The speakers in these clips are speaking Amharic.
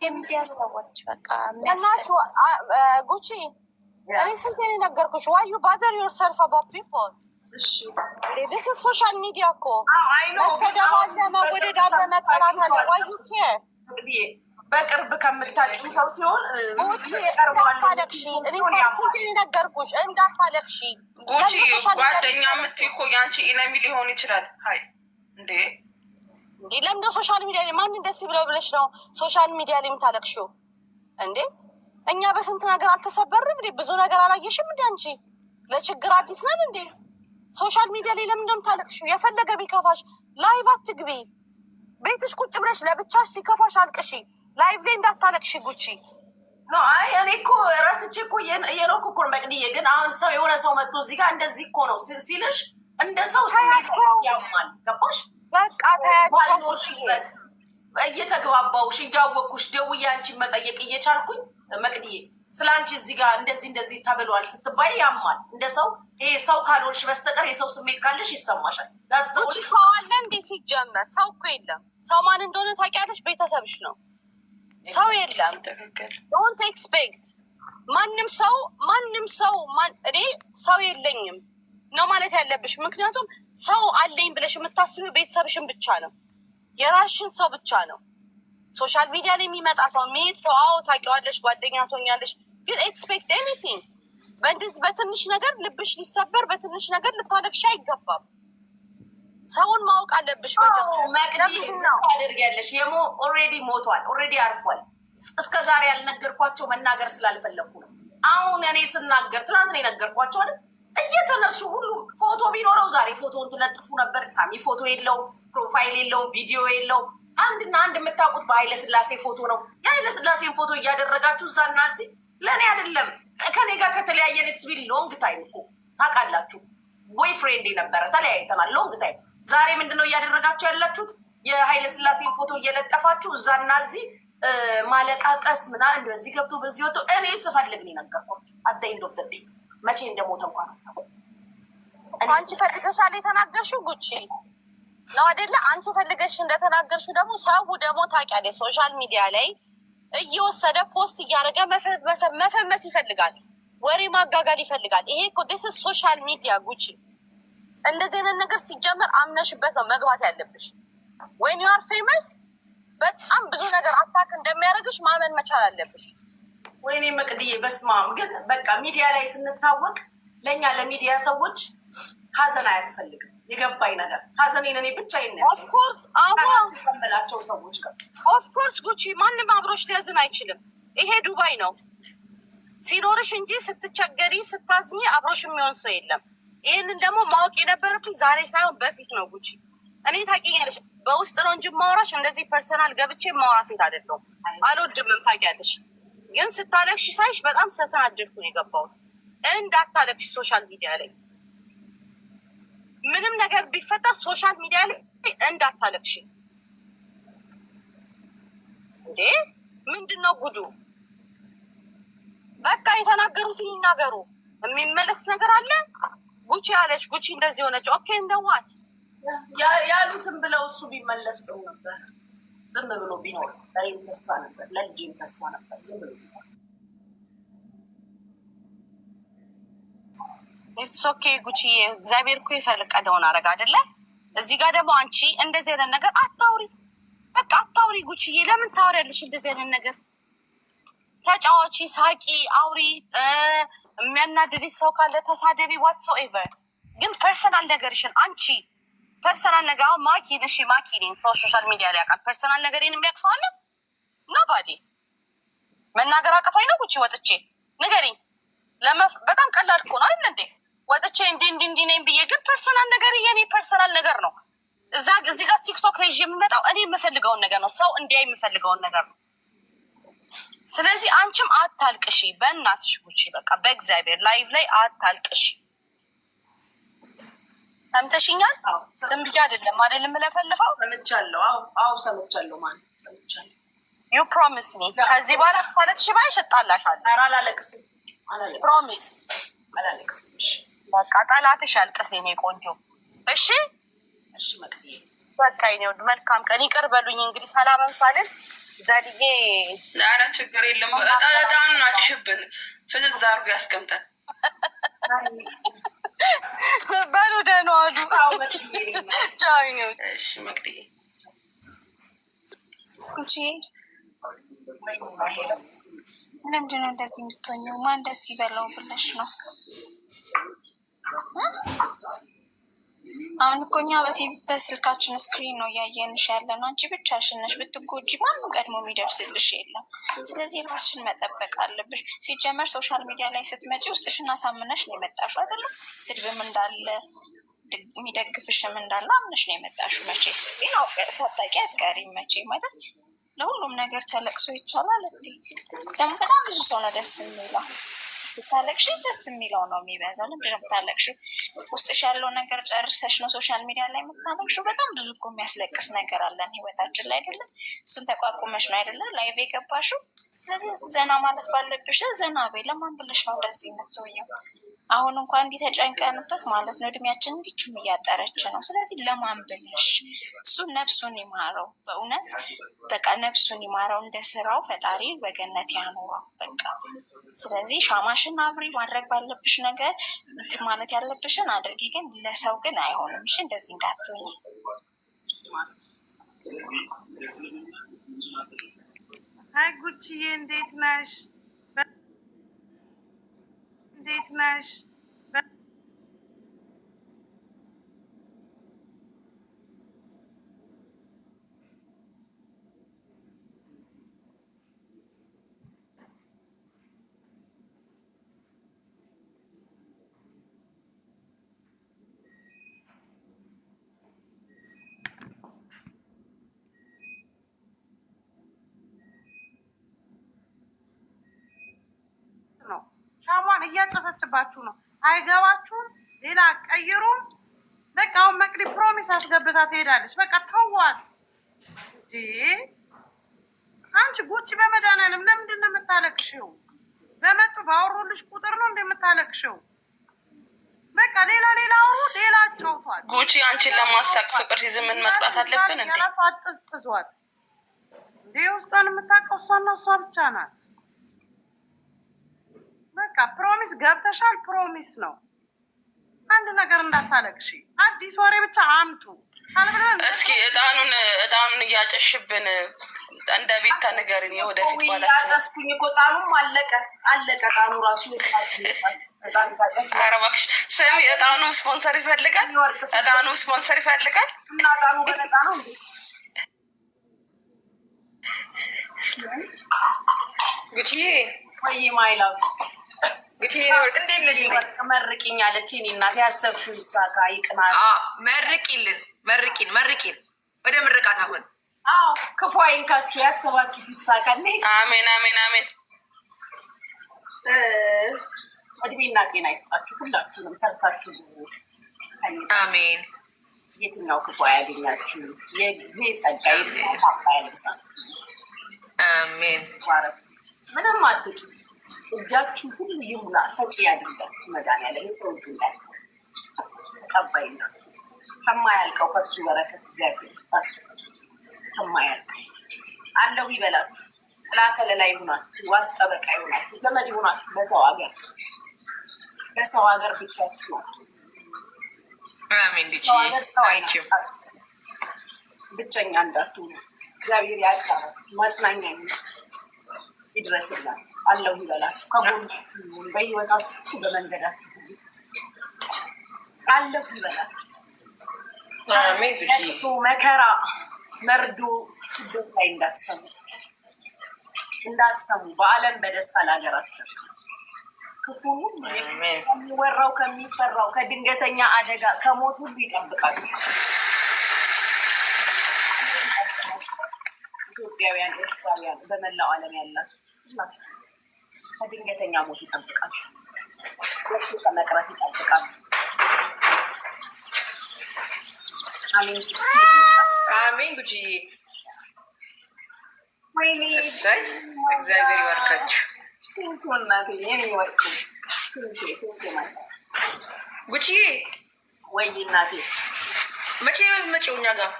የሚዲያ ሰዎች በቃ እናችሁ ጉቺ እኔ ስንቴ ነገርኩሽ? ዋይ ዩ ባደር ዮርሰልፍ አባውት ፒፕል? ዲስ ኢዝ ሶሻል ሚዲያ እኮ መሰደብ አለ፣ መወደድ አለ፣ መጠላት አለ። ዋይ ዩ ኬር? በቅርብ ከምታውቂው ሰው ሲሆን እንዳታለቅሺ። እኔ ስንቴ ነገርኩሽ እንዳታለቅሺ። ጉቺ ጓደኛ የምትይ እኮ የአንቺ ኢነሚ ሊሆን ይችላል። ሀይ እንዴ ለምንደ ሶሻል ሚዲያ ላይ ማንን ደስ ብለው ብለሽ ነው ሶሻል ሚዲያ ላይ የምታለቅሺው እንዴ? እኛ በስንት ነገር አልተሰበርም እንዴ? ብዙ ነገር አላየሽም እንዴ? አንቺ ለችግር አዲስ ነን እንዴ? ሶሻል ሚዲያ ላይ ለምን እንደምታለቅሺው? የፈለገ ቢከፋሽ ላይቭ አትግቢ። ቤትሽ ቁጭ ብለሽ ለብቻሽ ሲከፋሽ አልቅሺ። ላይቭ ላይ እንዳታለቅሺ ጉቺ። አይ እኔ እኮ ረስቼ እኮ እየኖርኩ እኮ ነው መቅድዬ። ግን አሁን ሰው የሆነ ሰው መጥቶ እዚህ ጋር እንደዚህ እኮ ነው ሲልሽ እንደ ሰው ስሜት ያማል። ገባሽ? በቃ ባልኖርሽበት እየተግባባውሽ እያወቅኩሽ ደውዬ አንቺን መጠየቅ እየቻልኩኝ መቅድዬ ስለ አንቺ እዚህ ጋር እንደዚህ ተብሏል ስትባይ ያማል። እንደ ሰው ይሄ ሰው ካልሆንሽ በስተቀር የሰው ስሜት ካለሽ ይሰማሻል። ሰው አለ እንዴ? ሲጀመር ሰው እኮ የለም። ሰው ማን እንደሆነ ታውቂያለሽ? ቤተሰብሽ ነው። ሰው የለም። ዶንት ኤክስፔክት ማንም ሰው እኔ ሰው የለኝም ነው ማለት ያለብሽ። ምክንያቱም ሰው አለኝ ብለሽ የምታስቢው ቤተሰብሽን ብቻ ነው፣ የራስሽን ሰው ብቻ ነው። ሶሻል ሚዲያ ላይ የሚመጣ ሰው የሚሄድ ሰው አዎ ታውቂዋለሽ፣ ጓደኛ ትሆኛለሽ። ግን ኤክስፔክት ኤኒቲንግ በእንደዚህ በትንሽ ነገር ልብሽ ሊሰበር፣ በትንሽ ነገር ልታለቅሽ አይገባም። ሰውን ማወቅ አለብሽ። ታደርጊያለሽ ኦልሬዲ ሞቷል፣ ኦልሬዲ አርፏል። እስከ ዛሬ ያልነገርኳቸው መናገር ስላልፈለግኩ ነው። አሁን እኔ ስናገር ትናንት ነው የነገርኳቸው አይደል? እየተነሱ ሁሉም ፎቶ ቢኖረው ዛሬ ፎቶውን ትለጥፉ ነበር። ሳሚ ፎቶ የለው፣ ፕሮፋይል የለው፣ ቪዲዮ የለው። አንድና አንድ የምታውቁት በኃይለ ስላሴ ፎቶ ነው። የኃይለ ስላሴን ፎቶ እያደረጋችሁ እዛና እዚህ ለእኔ አይደለም ከኔ ጋር ከተለያየን ስቢል ሎንግ ታይም እኮ ታውቃላችሁ። ቦይ ፍሬንድ ነበረ፣ ተለያይተናል ሎንግ ታይም። ዛሬ ምንድነው እያደረጋችሁ ያላችሁት? የኃይለ ስላሴን ፎቶ እየለጠፋችሁ እዛና እዚህ ማለቃቀስ ምናምን፣ በዚህ ገብቶ በዚህ ወጥቶ። እኔ ስፈልግ ነው የነገርኳችሁ። አዳይንድ ኦፍ ዘ መቼ እንደሞተ እንኳን አታውቁም። አንቺ ፈልገሻል የተናገርሽው ጉቺ ነው አይደለ? አንቺ ፈልገሽ እንደተናገርሽው ደግሞ ሰው ደግሞ ታውቂያለሽ፣ ሶሻል ሚዲያ ላይ እየወሰደ ፖስት እያደረገ መፈመስ ይፈልጋል፣ ወሬ ማጋጋል ይፈልጋል። ይሄ እኮ ዲስ ሶሻል ሚዲያ ጉቺ። እንደዚህ አይነት ነገር ሲጀመር አምነሽበት ነው መግባት ያለብሽ። ወይን ዩ አር ፌመስ በጣም ብዙ ነገር አታክ እንደሚያደርግሽ ማመን መቻል አለብሽ። ወይኔ መቅድዬ በስማም። ግን በቃ ሚዲያ ላይ ስንታወቅ ለእኛ ለሚዲያ ሰዎች ሀዘን አያስፈልግም። የገባኝ ነገር ሀዘኔን እኔ ብቻ ይነስመላቸው ሰዎች ጋር ኦፍኮርስ ጉቺ ማንም አብሮች ሊያዝን አይችልም። ይሄ ዱባይ ነው ሲኖርሽ እንጂ ስትቸገሪ ስታዝኝ አብሮሽ የሚሆን ሰው የለም። ይህንን ደግሞ ማወቅ የነበረብኝ ዛሬ ሳይሆን በፊት ነው ጉቺ። እኔ ታውቂኛለሽ፣ በውስጥ ነው እንጂ ማውራሽ እንደዚህ ፐርሰናል ገብቼ ማውራ ሴት አይደለሁም። አልወድምም ታውቂያለሽ። ግን ስታለቅሽ ሳይሽ በጣም ስለተናደድኩ ነው የገባሁት። እንዳታለቅሽ ሶሻል ሚዲያ ላይ ምንም ነገር ቢፈጠር ሶሻል ሚዲያ ላይ እንዳታለቅሽ። እንዴ ምንድን ነው ጉዱ? በቃ የተናገሩትን ይናገሩ። የሚመለስ ነገር አለ? ጉቺ ያለች ጉቺ እንደዚህ ሆነች። ኦኬ እንደዋት ያሉትን ብለው እሱ ቢመለስ ጥሩ ነበር። ዝም ብሎ ቢኖር ለእኔም ተስፋ ነበር፣ ለልጄም ተስፋ ነበር። ዝም ብሎ ቢኖር ኢትስ ኦኬ ጉቺ። እግዚአብሔር እኮ የፈቀደውን አደረገ አይደለ? እዚህ ጋር ደግሞ አንቺ እንደዚህ አይነት ነገር አታውሪ። በቃ አታውሪ ጉቺዬ። ለምን ታወሪያለሽ እንደዚህ አይነት ነገር? ተጫዋቺ፣ ሳቂ፣ አውሪ። የሚያናድድሽ ሰው ካለ ተሳደቢ፣ ዋትሶኤቨር። ግን ፐርሰናል ነገርሽን አንቺ ፐርሰናል ነገር አሁን ማኪን እሺ፣ ማኪኔን ሰው ሶሻል ሚዲያ ላይ ያውቃል። ፐርሰናል ነገሬን የሚያውቅ ሰው አለ? ኖባዲ። መናገር አቅቶኝ ነው ጉቺ ወጥቼ ንገሪኝ። በጣም ቀላል እኮ ነው አይደል እንዴ? ወጥቼ እንዲህ ነኝ ብዬ ግን ፐርሰናል ነገር የኔ ፐርሰናል ነገር ነው። እዚህ ጋር ቲክቶክ ላይ የምመጣው እኔ የምፈልገውን ነገር ነው። ሰው እንዲያ የምፈልገውን ነገር ነው። ስለዚህ አንቺም አታልቅሺ በእናትሽ ጉቺ። በቃ በእግዚአብሔር ላይቭ ላይ አታልቅሺ። ሰምተሽኛል? ዝም ብዬ አይደለም አይደል የምለፈልፈው። ሰምቻለሁ። አዎ ሰምቻለሁ ማለት ሰምቻለሁ። ዩ ፕሮሚስ ሚ ከዚህ በኋላ ስታለቅሺ ባይሽ እጣላሻለሁ። ኧረ አላለቅስም። ፕሮሚስ አላለቅስም። እሺ በቃ ጠላትሽ ያልቅስ የኔ ቆንጆ። እሺ እሺ መቅድዬ በቃ የኔ ውድ መልካም ቀን። ይቅር በሉኝ እንግዲህ ሰላምም ሳልን ዛድዬ ኧረ ችግር የለም። እጣኑን አጭሽብን ፍዝዝ አድርጎ ያስቀምጠን። በሉ ደህና ዋሉ። ቻው ነው። እሺ መቅድዬ ጉቺ ለምንድን ነው እንደዚህ የምትሆኚው? ማን ደስ ይበላው ብለሽ ነው? አሁን እኮ እኛ በስልካችን ስክሪን ነው እያየንሽ ያለ ነው። አንቺ ብቻሽን ነሽ። ብትጎጂ ማንም ቀድሞ የሚደርስልሽ የለም። ስለዚህ ራስሽን መጠበቅ አለብሽ። ሲጀመር ሶሻል ሚዲያ ላይ ስትመጪ ውስጥሽን አሳምነሽ ነው የመጣሽው አይደለም? ስድብም እንዳለ የሚደግፍሽም እንዳለ አምነሽ ነው የመጣሽው። መቼስ ፈጣቂ አትቀሪም መቼም አይደል? ለሁሉም ነገር ተለቅሶ ይቻላል እንዴ? ደግሞ በጣም ብዙ ሰው ነው ደስ የሚለው። ስታለቅሽ ደስ የሚለው ነው የሚበዛው። ለምንድን ነው የምታለቅሽው? ውስጥሽ ያለው ነገር ጨርሰሽ ነው ሶሻል ሚዲያ ላይ የምታለቅሽው? በጣም ብዙ እኮ የሚያስለቅስ ነገር አለን ህይወታችን ላይ አይደለም? እሱን ተቋቁመሽ ነው አይደለም ላይቭ የገባሽው? ስለዚህ ዘና ማለት ባለብሽ ዘና በይ። ለማን ብለሽ ነው እንደዚህ የምትወየው? አሁን እንኳን እንዲህ ተጨንቀንበት ማለት ነው እድሜያችን እንዲችም እያጠረች ነው። ስለዚህ ለማን ብለሽ? እሱ ነፍሱን ይማረው፣ በእውነት በቃ ነፍሱን ይማረው። እንደ ስራው ፈጣሪ በገነት ያኖረው በቃ። ስለዚህ ሻማሽን አብሪ፣ ማድረግ ባለብሽ ነገር እንትን ማለት ያለብሽን አድርጊ። ግን ለሰው ግን አይሆንም። እሺ እንደዚህ እንዳትሆኝ። አይ ጉቺዬ እንዴት ነሽ? እንዴት ነሽ? ነው ሻሟን እያጨሰችባችሁ ነው። አይገባችሁም? ሌላ ቀይሩም። በቃ አሁን መቅዲ ፕሮሚስ አስገብታ ትሄዳለች። በቃ ተዋት እንጂ አንቺ ጉቺ በመድኃኒዓለም ለምንድን ነው የምታለቅሽው? በመጡ ባወሩልሽ ቁጥር ነው እንደምታለቅሽው። በቃ ሌላ አውሩ፣ ሌላ አጫውቷት። ጉቺ አንቺን ለማሳቅ ፍቅር ሲዝምን መጥራት አለብን እንዴ? አጥዝጥዟት እንዴ! ውስጧን የምታውቀው እሷና እሷ ብቻ ናት። በቃ ፕሮሚስ ገብተሻል። ፕሮሚስ ነው። አንድ ነገር እንዳታለቅሺ። አዲስ ወሬ ብቻ አምጡ። እስኪ እጣኑን እያጨሽብን እንደ ቤት ንገሪኝ። የወደፊት ያጨስኩኝ እኮ እጣኑም አለቀ። እጣኑ ራሱ ኧረ እባክሽ ስሚ፣ እጣኑ ስፖንሰር ይፈልጋል። እጣኑ ስፖንሰር ይፈልጋል እና እጣኑ በነፃ ነው እንዴ? ጉቺዬ ወይ ማይላው ጉቺዬ ወርቅ እንዴት ነሽ? መርቂኝ አለች። እኔ እናቴ ያሰብሽው ይሳካ ይቅናል። መርቂን ወደ ምርቃት አሁን። አዎ ክፉ አይንካችሁ፣ ያሰባችሁ ይሳካ። አሜን አሜን አሜን። እድሜና ጤና ይስጣችሁ ሁላችሁንም፣ ሰርታችሁ አሜን። የትኛው ክፉ አያገኛችሁ። የጊዜ ጸጋ የታባ ያልብሳችሁ። አሜን። ምንም አትጡ። እጃችሁ ሁሉ ይሙላ፣ ሰጪ ያድርጋል መድኃኒዓለም። የሰው እጅ ላይ ተቀባይና ከማያልቀው ከሱ በረከት እግዚአብሔር ይስጣችሁ። ከማያልቀው አለው ይበላችሁ። ጥላ ከለላ ይሁናችሁ፣ ዋስ ጠበቃ ይሁናችሁ፣ ዘመድ ይሁናችሁ። በሰው ሀገር ብቻችሁ አሜን። ሰው ሀገር ሰው አይናችሁ ብቸኛ እንዳትሆኑ እግዚአብሔር ያጽናችሁ። ማጽናኛ ይድረስላችሁ። አለው ይበላችሁ። ከጎናችሁ በህይወታችሁ በመንገዳችሁ አለው ይበላችሁ። ለቅሶ መከራ መርዶ ስደት ላይ እንዳትሰሙ በዓለም በደስታ ለሀገራችሁ ክፉኑ ከሚወራው ከሚፈራው ከድንገተኛ አደጋ ከሞት ሁሉ ይጠብቃችሁ። ኢትዮጵያውያን፣ ኤርትራውያን በመላው ዓለም ያላችሁ ከድንገተኛ ሞት ይጠብቃችሁ። ወሱ ከመቅረት ይጠብቃችሁ። አሜን አሜን። ጉቺዬ እሰይ፣ እግዚአብሔር ይባርካችሁ። ጉቺዬ ወይ እናቴ መቼ መጪው እኛ ጋር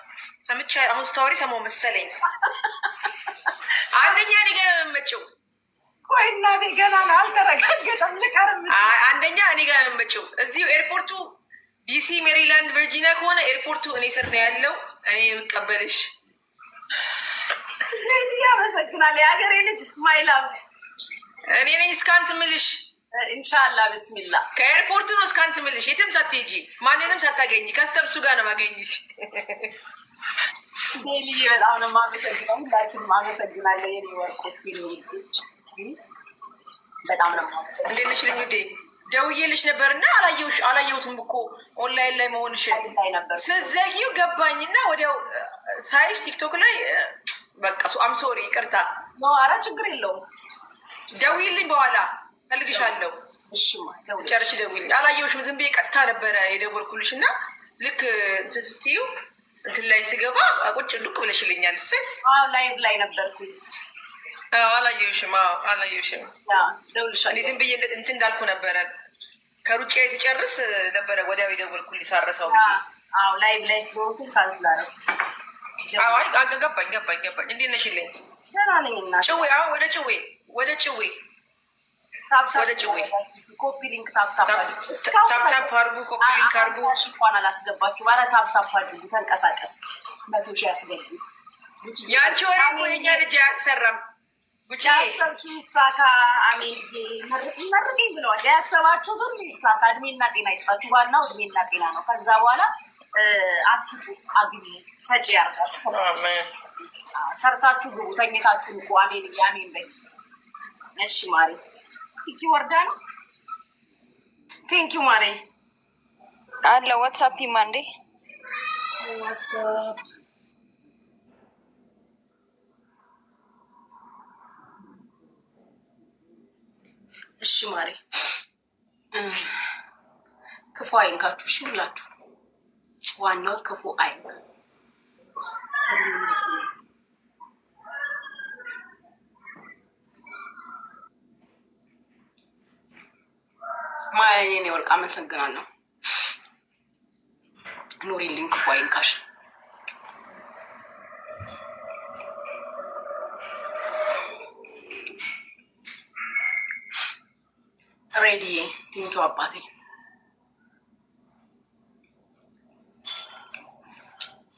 ሰምቼ አሁን ስታወሪ ሰማሁ መሰለኝ። አንደኛ እኔ ጋር የምመጪው ቆይ እናቴ ገና ነው አልተረጋገጠም። ልቀርም አንደኛ እኔ ጋር የምመጪው እዚሁ ኤርፖርቱ ዲሲ፣ ሜሪላንድ፣ ቨርጂኒያ ከሆነ ኤርፖርቱ እኔ ስር ነው ያለው። እኔ የምቀበልሽ ያመሰግናል። የሀገሬ ልጅ ማይላቭ እኔ ነኝ እስካንት ምልሽ። ኢንሻላ ብስሚላ ከኤርፖርቱ ነው እስካንት ምልሽ። የትም ሳትሄጂ ማንንም ሳታገኝ ከስተብሱ ጋር ነው ማገኝሽ። ዴልዬ በጣም ነው የማመሰግነው። ሁላችንም አመሰግናለሁ። የኔ ወርቆች በጣም ነው የማመሰግነው። እንዴት ነሽ ልኝ ውዴ? ደውዬልሽ ነበር እና አላየሁትም እኮ ኦንላይን ላይ መሆንሽን ስትዘጊው ገባኝና ወዲያው ሳይሽ ቲክቶክ ላይ በቃ አም ሶሪ ይቅርታ። ኧረ ችግር የለውም። ደውዪልኝ በኋላ ፈልግሻለሁ። ጨርሽ ደውዪልኝ። አላየሁሽም ዝም ብዬ ቀጥታ ነበረ የደወልኩልሽ እና ልክ እንትን ስትዩ እንትን ላይ ስገባ ቁጭ ዱቅ ብለሽልኛል። እሰይ ላይቭ ላይ ነበርኩኝ። አላየሁሽም። አላየሁሽም። እኔ ዝም ብዬ እንትን እንዳልኩ ነበረ ከሩጫ ሲጨርስ ነበረ ወዲያው የደወልኩልሽ ሳረሳው። ላይቭ ላይ ስለሆንኩኝ ካልስላለ ገባኝ። እንዴት ነሽልኝ? ደህና ነኝ እናቴ። ጭዌ ወደ ጭዌ ኮፒ ሊንክ ታፕታፕ አድርጉ። ኮፒ ሊንክ አድርጉ። እንኳን አላስገባችሁ። ኧረ ታፕታፕ አድርጉ። ተንቀሳቀስ 100 ሺህ ያስገቡ። የአንቺ ወሬ እኮ የእኛ ልጅ አያሰራም። ያሰብሽው ይሳካ። አሜን መርቄኝ ብለዋል። ያሰባችሁ ሁሉ ይሳካ። እድሜና ጤና ይስጣችሁ። ዋናው እድሜና ጤና ነው። ከዛ በኋላ አትጡ፣ አግኙ፣ ሰጪ ያርጋችሁ። ሰርታችሁ ግቡ፣ ተኝታችሁ ንቁ። አሜን አሜን በይ። እሺ ማሬ እቺ ወርዳ ነው። ቴንኪው ማሬ አለ ዋትስአፕ ማንዴ ዋትስአፕ እሺ ማሬ ክፉ አይንካችሁ። እሺ ሁላችሁ ዋናው ክፉ አይንካችሁ። ማያ የኔ ወርቅ አመሰግናለሁ። ኑሪልኝ፣ ክፉ አይንካሽ። ሬዲ ቲንኪው አባቴ።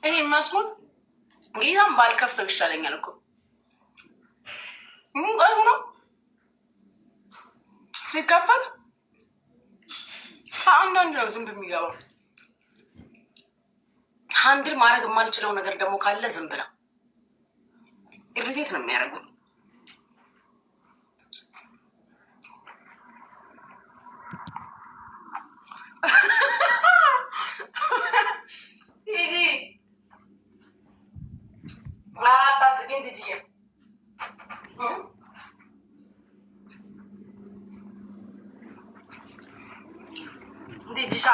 ይህ መስሎት ጌታም ባልከፍተው ይሻለኛል እኮ ቀሩ ነው ሲከፈት ከአንዳንድ ነው ዝንብ የሚገባው። ሀንድል ማድረግ የማልችለው ነገር ደግሞ ካለ ዝንብ ነው ኢሪቴት ነው የሚያደርጉኝ። ቲጂ አታስቂኝ ቲጂዬ። ጂሻ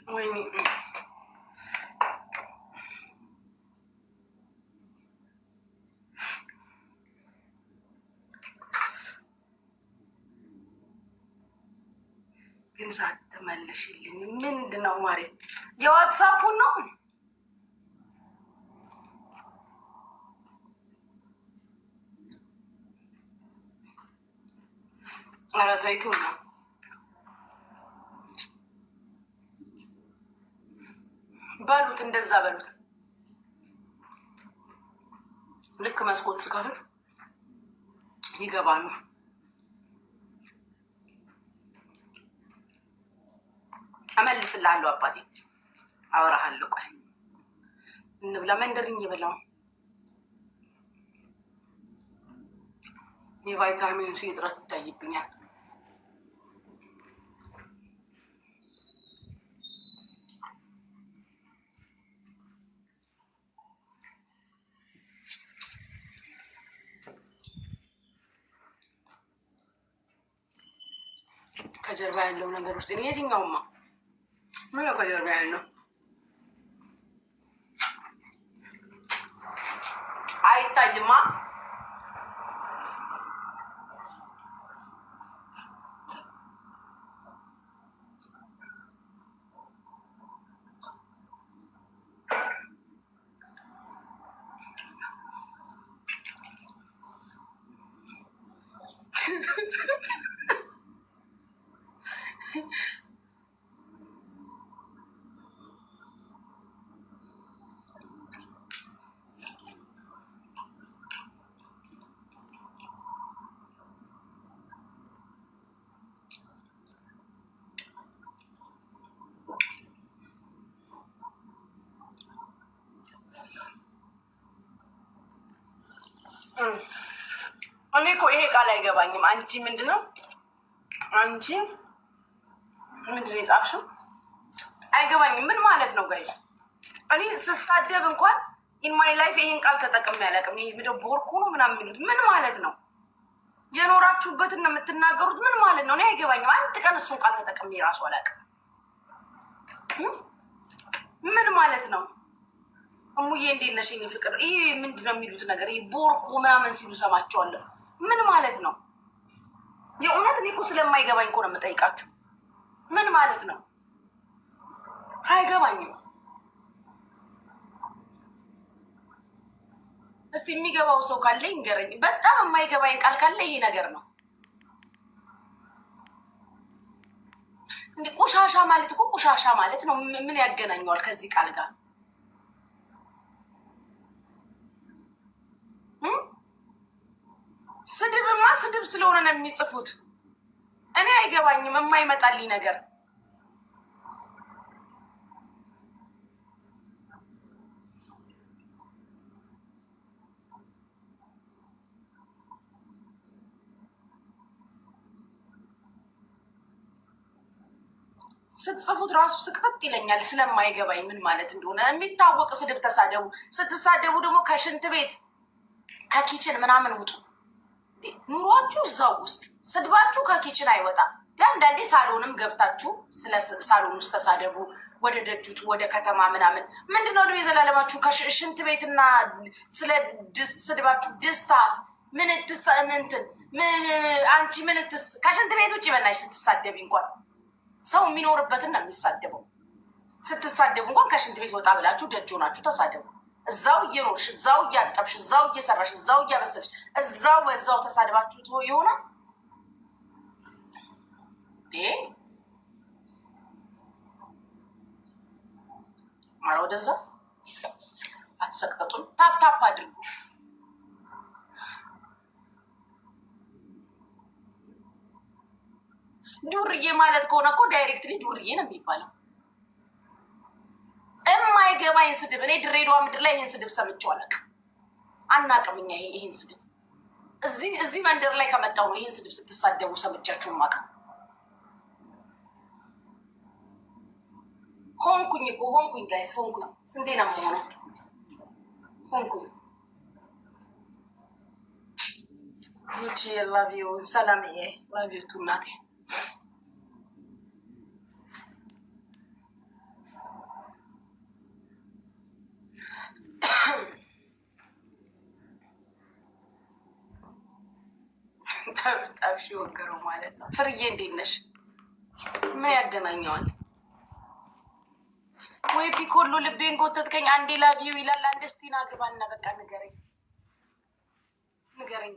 ወይኔ ግን ሳትመልሽልኝ ምንድን ነው ማሬ? የዋትሳፑን ነው አላታይኩም ነው በሉት፣ እንደዛ በሉት። ልክ መስኮት ስከፍት ይገባሉ። እመልስልሃለሁ አባቴ፣ አወራሃለሁ። ቆይ እንብላ። መንደርኝ የበላው የቫይታሚን ሲ እጥረት ይታይብኛል። ከጀርባ ያለው ነገር ውስጥ የትኛውማ ምን ነው ከጀርባ ያለው አይታይማ። እኔ እኮ ይሄ ቃል አይገባኝም። አንቺ ምንድን ነው የጻፍሽው? አይገባኝም። ምን ማለት ነው ጋይስ? እኔ ስሳደብ እንኳን ኢን ማይ ላይፍ ይሄን ቃል ተጠቅሜ አላውቅም። ይሄ ምንድን ቦርኮ ነው ምናምን የሚሉት ምን ማለት ነው? የኖራችሁበትን ነው የምትናገሩት። ምን ማለት ነው? እኔ አይገባኝም። አንድ ቀን እሱን ቃል ተጠቅሜ ራሱ አላውቅም። ምን ማለት ነው? እሙዬ እንዴት ነሽ የእኔ ፍቅር? ይሄ ምንድን ነው የሚሉት ነገር? ይሄ ቦርኮ ምናምን ሲሉ ሰማቸዋለሁ። ምን ማለት ነው? የእውነት እኔ እኮ ስለማይገባኝ እኮ ነው የምጠይቃችሁ። ምን ማለት ነው? አይገባኝም። እስቲ የሚገባው ሰው ካለ ይንገረኝ። በጣም የማይገባኝ ቃል ካለ ይሄ ነገር ነው። እንደ ቆሻሻ ማለት እኮ ቆሻሻ ማለት ነው። ምን ያገናኘዋል ከዚህ ቃል ጋር? ስድብማ ስድብ ስለሆነ ነው የሚጽፉት። እኔ አይገባኝም የማይመጣልኝ ነገር። ስትጽፉት ራሱ ስቅጥጥ ይለኛል ስለማይገባኝ ምን ማለት እንደሆነ። የሚታወቅ ስድብ ተሳደቡ። ስትሳደቡ ደግሞ ከሽንት ቤት ከኪችን ምናምን ውጡ። ኑሯችሁ እዛው ውስጥ፣ ስድባችሁ ከኪችን አይወጣም። ለአንዳንዴ ሳሎንም ገብታችሁ ስለ ሳሎን ውስጥ ተሳደቡ። ወደ ደጁት ወደ ከተማ ምናምን ምንድነው ል የዘላለማችሁ ከሽንት ቤትና ስለ ድስት ስድባችሁ ድስታ ምንትስ ምንትን አንቺ ምንትስ ከሽንት ቤት ውጭ በናሽ ስትሳደቢ እንኳን ሰው የሚኖርበትን ነው የሚሳደበው። ስትሳደቡ እንኳን ከሽንት ቤት ወጣ ብላችሁ ደጅ ሆናችሁ ተሳደቡ። እዛው እየኖርሽ እዛው እያጠብሽ እዛው እየሰራሽ እዛው እያበሰልሽ እዛው በዛው ተሳድባችሁ ትሆ ይሆናል። ኧረ ወደዛ አትሰቅጠጡኝ። ታፕታፕ አድርጉ። ዱርዬ ማለት ከሆነ እኮ ዳይሬክትሊ ዱርዬ ነው የሚባለው። የማይገባኝ ስድብ እኔ ድሬዳዋ ምድር ላይ ይህን ስድብ ሰምቼው አላውቅም። አናውቅም እኛ ይህን ስድብ እዚህ መንደር ላይ ከመጣው ነው ይህን ስድብ ስትሳደቡ ሰምቻችሁ ማውቅ። ሆንኩኝ እኮ ሆንኩኝ ጋይስ ሆንኩኝ። ስንቴ ነው የምሆነው? ሆንኩኝ። ጉቺ ላቪዩ ሰላምዬ ላቪዩ ቱ እናቴ። ጠብሽ ወገረው ማለት ነው። ፍርዬ እንዴት ነሽ? ምን ያገናኘዋል? ወይ ፒኮሎ ልቤን ጎተትከኝ። አንዴ ላቪው ይላል፣ አንድ ስቲና ግባና በቃ ንገረኝ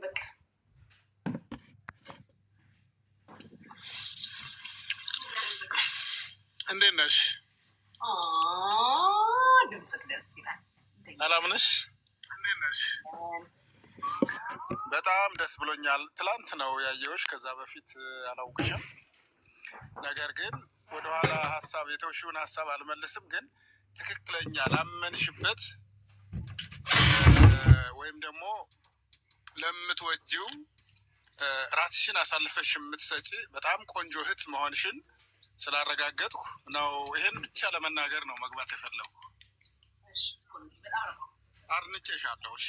በቃ። እንዴት ነሽ? ድምፅህ ደስ ይላል። ሰላም ነሽ? እንዴት ነሽ? በጣም ደስ ብሎኛል። ትላንት ነው ያየሁሽ፣ ከዛ በፊት አላውቅሽም። ነገር ግን ወደኋላ ሀሳብ የተውሽውን ሀሳብ አልመልስም፣ ግን ትክክለኛ ላመንሽበት ወይም ደግሞ ለምትወጂው ራስሽን አሳልፈሽ የምትሰጪ በጣም ቆንጆ እህት መሆንሽን ስላረጋገጥኩ ነው። ይሄን ብቻ ለመናገር ነው መግባት የፈለጉ። አድንቄሻለሁ። እሺ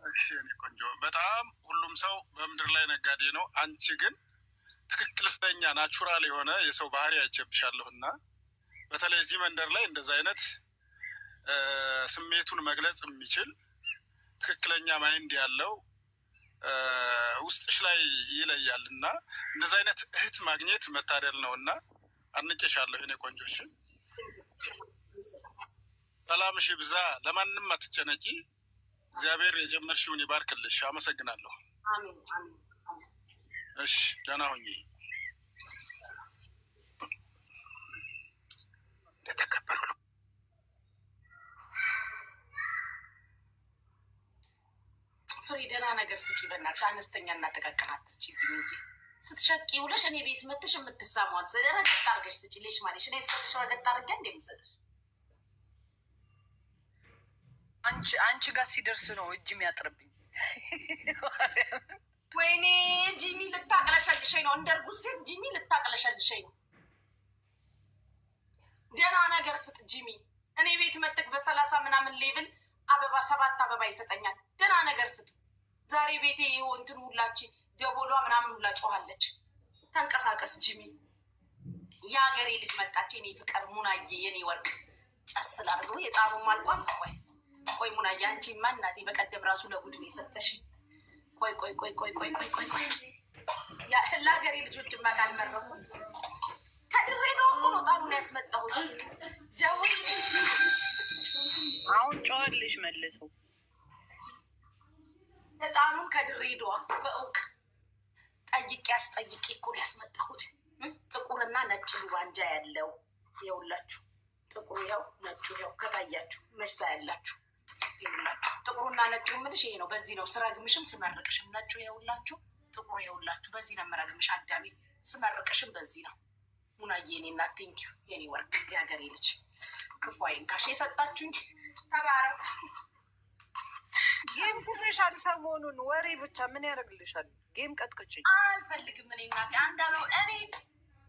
እሺ እኔ ቆንጆ። በጣም ሁሉም ሰው በምድር ላይ ነጋዴ ነው። አንቺ ግን ትክክለኛ ናቹራል የሆነ የሰው ባህሪ አይቼብሻለሁ እና በተለይ እዚህ መንደር ላይ እንደዚ አይነት ስሜቱን መግለጽ የሚችል ትክክለኛ ማይንድ ያለው ውስጥሽ ላይ ይለያል እና እንደዚህ አይነት እህት ማግኘት መታደል ነው እና አድንቄሻለሁ የኔ ቆንጆሽ። ሰላምሽ ይብዛ። ለማንም አትጨነቂ። እግዚአብሔር የጀመርሽውን ይባርክልሽ። አመሰግናለሁ። እሺ ደህና ሁኚ። ፍሬ ደህና ነገር ስጪ በእናትሽ። አነስተኛ እና ጥቃቅን አትስጪብኝ። እዚህ ስትሸቂ ውለሽ እኔ ቤት መጥሽ የምትሳሟት ረገጥ አድርገሽ ስጪ። ሌሽ ማለሽ እኔ ስሰጥሽ ረገጥ አድርጌ እንደምሰጥሽ አንቺ ጋር ሲደርስ ነው እጅ የሚያጥርብኝ። ወይኔ ጂሚ ልታቅለሸልሸኝ ነው፣ እንደ እርጉዝ ሴት ጂሚ ልታቅለሸልሸኝ ነው። ደህና ነገር ስጥ ጂሚ። እኔ ቤት መጥቅ በ30 ምናምን ሌብል አበባ 7 አበባ ይሰጠኛል። ደህና ነገር ስጥ። ዛሬ ቤቴ እንትን ሁላች ደቦሏ ምናምን ሁላ ጮኋለች። ተንቀሳቀስ ጂሚ። የሀገሬ ልጅ መጣች። የኔ ፍቅር ሙናዬ፣ የኔ ወርቅ ጨስል አድርገው የጣሩም አልቋል። ቆይ ሙናዬ፣ አንቺማ እናቴ በቀደም ራሱ ለጉድን የሰጠሽ። ቆይ ለሀገሬ ልጆች ማቃል መረቡ ከድሬዳዋ እኮ ነው ጣኑን ያስመጣሁት። አሁን ጮህልሽ መልሶ እጣኑን ከድሬዳዋ በእውቅ ጠይቄ አስጠይቄ እኮ ነው ያስመጣሁት። ጥቁርና ነጭ ሉባንጃ ያለው ይኸውላችሁ። ጥቁሩ ያው ነጩ ያው ከታያችሁ መችታ ያላችሁ ይኸውላችሁ። ጥቁሩና ነጩ ምንሽ ይሄ ነው። በዚህ ነው ስረግምሽም ስመርቅሽም። ነጩ ይኸውላችሁ፣ ጥቁሩ ይኸውላችሁ። በዚህ ነው የምረግምሽ አዳሚ፣ ስመርቅሽም በዚህ ነው። ሙናዬ የኔ እናት ቴንኪው የኔ ወርቅ የሀገሬ ልጅ። ክፉ አይንካሽ። የሰጣችሁኝ ተባረኩ። ጌም ትንሻል። ሰሞኑን ወሬ ብቻ ምን ያደርግልሻል? ጌም ቀጥቅጭኝ አልፈልግም። እኔ እናቴ አንድ እኔ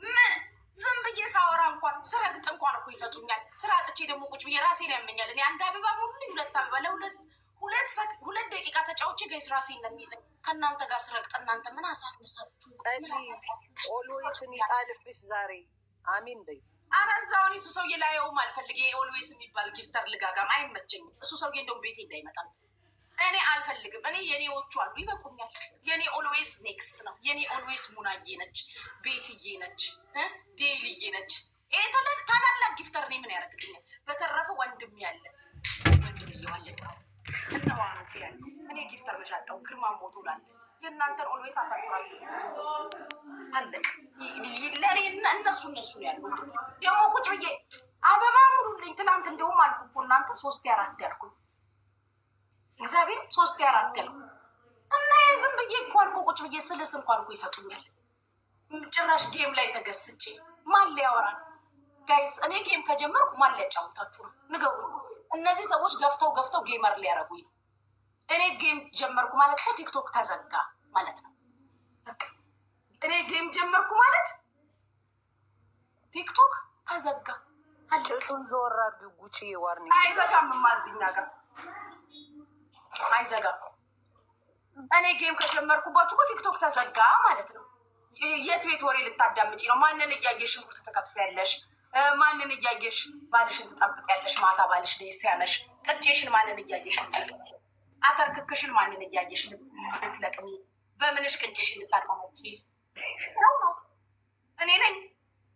ምን ዝም ብዬ ሳወራ እንኳን ስረግጥ እንኳን እኮ ይሰጡኛል። ስራ ጥቼ ደግሞ ቁጭ ብዬ ራሴን ያመኛል። እኔ አንድ አበባ ሙሉልኝ፣ 2 አበባ ለሁለት ደቂቃ ተጫውቼ ጋይስ ራሴን ለሚይዘኝ ከእናንተ ጋር ስረግጥ እናንተ ምን አሳንሳችሁ? ኦልዌይስን ይጣልብሽ ዛሬ። አሚን በይ። አረዛውን እሱ ሰውዬ ላየውም አልፈልግ። ኦልዌይስ የሚባል ጊፍተር ልጋጋም አይመቸኝም። እሱ ሰውዬ እንደውም ቤቴ እንዳይመጣል እኔ አልፈልግም። እኔ የኔዎቹ አሉ ይበቁኛል። የኔ ኦልዌይስ ኔክስት ነው። የኔ ኦልዌይስ ሙናዬ ነች፣ ቤትዬ ነች፣ ዴልዬ ነች። ይሄ ታላላቅ ጊፍተር እኔ ምን ያደርግልኛል? በተረፈ ወንድም ያለ ወንድም እየዋለቀ እነዋኖ ያለ እኔ ጊፍተር መሻጠው ግርማ ሞቶ ላለ የእናንተን ኦልዌይስ አፈራችሁ አለቅ ለእኔ እነሱ ያሉ ደግሞ ቁጭ ብዬ አበባ ሙሉልኝ። ትናንት እንደውም አልኩ እኮ እናንተ 3 4 ያልኩኝ እግዚአብሔር 3 4 ያልኩ እና ዝም ብዬ እኮ አልኩ ቁጭ ብዬ ስልስ እንኳን እኮ ይሰጡኛል። ጭራሽ ጌም ላይ ተገስጬ ማን ሊያወራል? ጋይስ እኔ ጌም ከጀመርኩ ማን ሊያጫውታችሁ ነው? ንገሩኝ። እነዚህ ሰዎች ገፍተው ጌመር ሊያረጉኝ ነው። እኔ ጌም ጀመርኩ ማለት እኮ ቲክቶክ ተዘጋ ማለት ነው። እኔ ጌም ጀመርኩ ማለት ቲክቶክ ተዘጋ። አጭሱን ዞር አድርጊው ጉቺ። ዋርኒ አይዘጋም ማዚኛ ጋር አይዘጋም። እኔ ጌም ከጀመርኩባችሁ እኮ ቲክቶክ ተዘጋ ማለት ነው። የት ቤት ወሬ ልታዳምጪ ነው? ማንን እያየሽ ሽንኩርት ትከትፊያለሽ? ማንን እያየሽ ባልሽን ትጠብቂያለሽ? ማታ ባልሽ ሲያመሽ ቅጬሽን ማንን እያየሽ ልትለቅሚ? አተርክክሽን ማንን እያየሽ ልትለቅሚ? በምንሽ ቅንጬሽን ልታቀመጪ? እኔ ነኝ።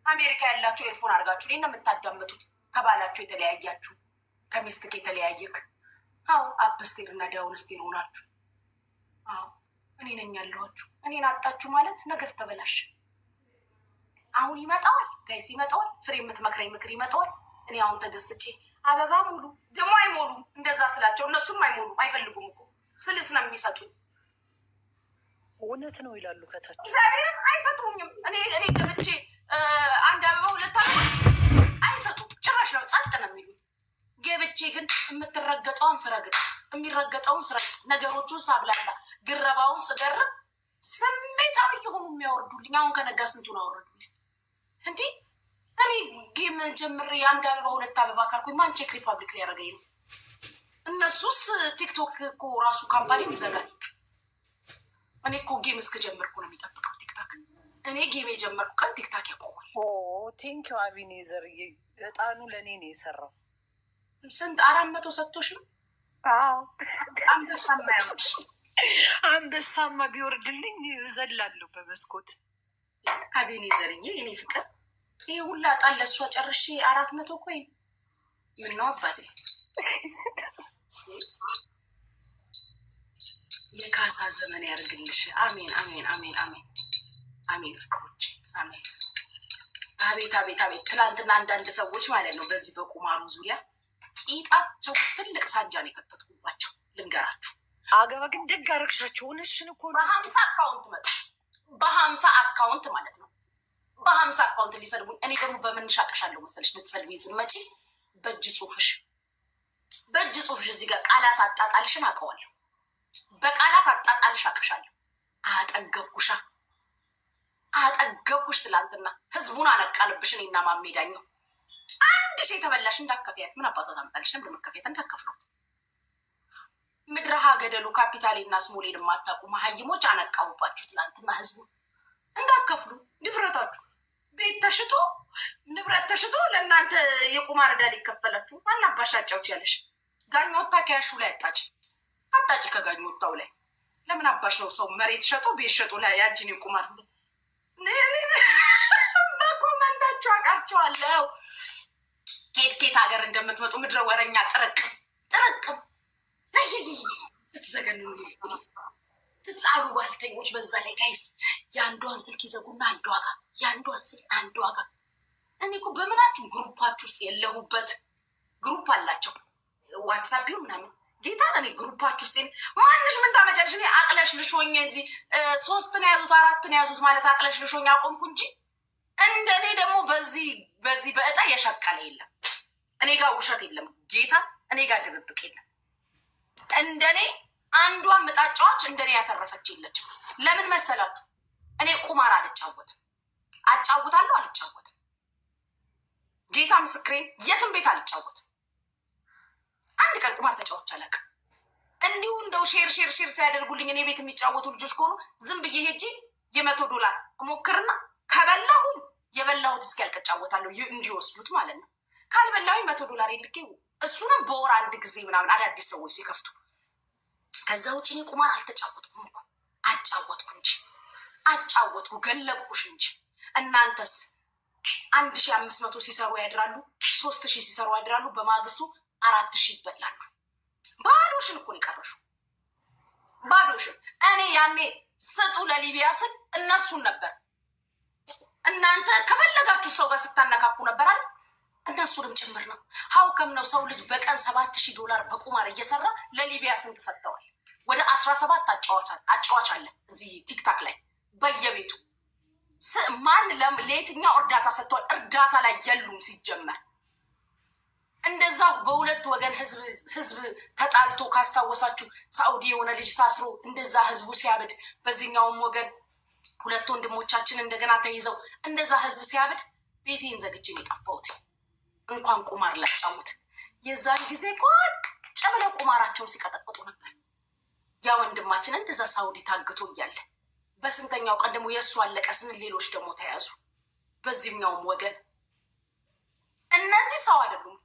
አሜሪካ ያላችሁ ኤርፎን አድርጋችሁ እኔን ነው የምታዳምጡት። ከባላችሁ የተለያያችሁ፣ ከሚስትክ የተለያየክ፣ አዎ አፕስቴር እና ዳውን ስቴር ሆናችሁ፣ አዎ እኔ ነኝ ያለኋችሁ። እኔን አጣችሁ ማለት ነገር ተበላሽ። አሁን ይመጣዋል ጋይስ፣ ይመጣዋል። ፍሬ የምትመክረኝ ምክር ይመጣዋል። እኔ አሁን ተገስጬ አበባ ሙሉ ደግሞ አይሞሉም። እንደዛ ስላቸው እነሱም አይሞሉም፣ አይፈልጉም እኮ ስልስ ነው የሚሰጡኝ። እውነት ነው ይላሉ ከታች። እግዚአብሔርን አይሰጡኝም። እኔ ገብቼ አንድ አበባ 2 አበባ አይሰጡም። ጭራሽ ነው ጸጥ ነው የሚሉኝ። ገብቼ ግን የምትረገጠውን ስረግጥ፣ የሚረገጠውን ስረግጥ፣ ነገሮቹን ሳብላላ፣ ግረባውን ስገርብ ስሜታዊ የሆኑ የሚያወርዱልኝ። አሁን ከነጋ ስንቱን አወረዱልኝ። እንዲህ እኔ ጌም ጀምሬ አንድ አበባ 2 አበባ ካልኩኝ ማን ቼክ ሪፐብሊክ ሊያደርገኝ ነው? እነሱስ ቲክቶክ እኮ ራሱ ካምፓኒ ይዘጋል። እኔ እኮ ጌም እስክጀምርኩ ነው የሚጠብቀው ቲክታክ። እኔ ጌም የጀመርኩ ቀን ቲክታክ ያቆማል። ቴንኪው አቢኔዘር። እጣኑ ለእኔ ነው የሰራው። ስንት 400 ሰጥቶሽ ነው? አንበሳማ ቢወርድልኝ ዘላለሁ በመስኮት። አቤኔዘርዬ የኔ ፍቅር፣ ይሄ ሁላ ጣል ለእሷ ጨርሼ 400 ኮይን ምን ነው አባቴ? የካሳ ዘመን ያርግልሽ። አሜን አሜን አሜን አሜን አሜን። ፍቅሮች አሜን። አቤት አቤት አቤት። ትናንትና አንዳንድ ሰዎች ማለት ነው በዚህ በቁማሩ ዙሪያ ቂጣቸው ውስጥ ትልቅ ሳንጃ ነው የከተትኩባቸው። ልንገራችሁ፣ አገባ ግን ደግ አረግሻቸው። ሆነሽን እኮ በ50 አካውንት መጡ። በ50 አካውንት ማለት ነው። በ50 አካውንት ሊሰድቡኝ። እኔ ደግሞ በምን ሻቀሻለሁ መሰለሽ? ልትሰድቢ ዝመጪ በእጅ ጽሁፍሽ በእጅ ጽሁፍሽ እዚህ ጋር ቃላት አጣጣልሽን አውቀዋለሁ። በቃላት አጣጣልሽ አቅሻለሁ። አጠገብኩሽ። ትላንትና ህዝቡን አነቃንብሽ። እኔና ማሜዳኘው አንድ ሴ ተበላሽ እንዳከፍያት ምን አባቷ ታመጣልሽ? ለምን መከፍያት እንዳከፍሏት ምድረሃ ገደሉ ካፒታሌና ስሞሌን የማታውቁ መሀይሞች አነቃውባችሁ። ትላንትና ህዝቡን እንዳከፍሉ ድፍረታችሁ። ቤት ተሽጦ ንብረት ተሽጦ ለእናንተ የቁማር ዕዳ ሊከፈላችሁ ማናባሽ አጫውች ያለሽ ጋኝ ወጣ ከያሹ ላይ አጣጭ ከጋኝ ወጣው ላይ ለምን አባሽ ነው ሰው መሬት ሸጦ ቤት ሸጦ ላይ ያንቺን የቁማር በኮመንታችሁ አውቃችኋለሁ። ኬት ሀገር እንደምትመጡ ምድረ ወረኛ ጥርቅም ስትዘገኑ ትጻሉ ባልተኞች። በዛ ላይ ጋይስ የአንዷን ስልክ ይዘጉና የአንዷን ስልክ አንዷ ጋር እኔ እኮ በምናችሁ ግሩፓችሁ ውስጥ የለሁበት ግሩፕ አላቸው ዋትሳፕ ይሁን ምናምን ጌታ እኔ ግሩፓችሁ ውስጥ ማንሽ ምን ታመጫለሽ? እኔ አቅለሽ ልሾኝ እንጂ 3 ነው ያዙት 4 ነው ያዙት ማለት አቅለሽ ልሾኝ አቆምኩ እንጂ እንደኔ ደግሞ በዚህ በእጣ የሸቀለ የለም። እኔ ጋር ውሸት የለም። ጌታ እኔ ጋር ድብብቅ የለም። እንደኔ አንዷን ምጣጫዎች እንደኔ ያተረፈች የለችም። ለምን መሰላችሁ? እኔ ቁማር አልጫወትም። አጫውታለሁ አልጫወትም። ጌታ ምስክሬን የትም ቤት አልጫወትም። አንድ ቀን ቁማር ተጫወች አላውቅም። እንዲሁ እንደው ሼር ሲያደርጉልኝ እኔ ቤት የሚጫወቱ ልጆች ከሆኑ ዝም ብዬ ሄጄ $100 እሞክርና ከበላሁም የበላሁት እስኪያልቅ እጫወታለሁ እንዲወስዱት ማለት ነው። ካልበላሁኝ $100 ልኬ እሱንም በወር አንድ ጊዜ ምናምን አዳዲስ ሰዎች ሲከፍቱ። ከዛ ውጭ እኔ ቁማር አልተጫወትኩም እኮ አጫወትኩ ገለብኩሽ እንጂ። እናንተስ 1500 ሲሰሩ ያድራሉ፣ 3000 ሲሰሩ ያድራሉ፣ በማግስቱ 4000 ይበላሉ። ባዶሽን እኮ ነው የቀረሽው፣ ባዶሽን። እኔ ያኔ ስጡ ለሊቢያ ስል እነሱን ነበር። እናንተ ከፈለጋችሁ ሰው ጋር ስታነካኩ ነበር አይደል? እነሱንም ጭምር ነው። ሀውከም ነው ሰው ልጅ በቀን $7000 በቁማር እየሰራ ለሊቢያ ስንት ሰጥተዋል? ወደ 17 አጫዋች አለ እዚህ ቲክታክ ላይ በየቤቱ። ማን ለየትኛው እርዳታ ሰጥተዋል? እርዳታ ላይ የሉም ሲጀመር። እንደዛ በሁለት ወገን ህዝብ ተጣልቶ ካስታወሳችሁ ሳኡዲ የሆነ ልጅ ታስሮ እንደዛ ህዝቡ ሲያብድ፣ በዚህኛውም ወገን 2 ወንድሞቻችን እንደገና ተይዘው እንደዛ ህዝብ ሲያብድ ቤቴን ዘግቼን የጠፋሁት እንኳን ቁማር ላጫውት። የዛን ጊዜ ቁጭ ብለው ቁማራቸውን ሲቀጠቅጡ ነበር። ያ ወንድማችን እንደዛ ሳኡዲ ታግቶ እያለ በስንተኛው ቀን ደግሞ የእሱ አለቀ ስንል ሌሎች ደግሞ ተያዙ። በዚህኛውም ወገን እነዚህ ሰው አይደሉም።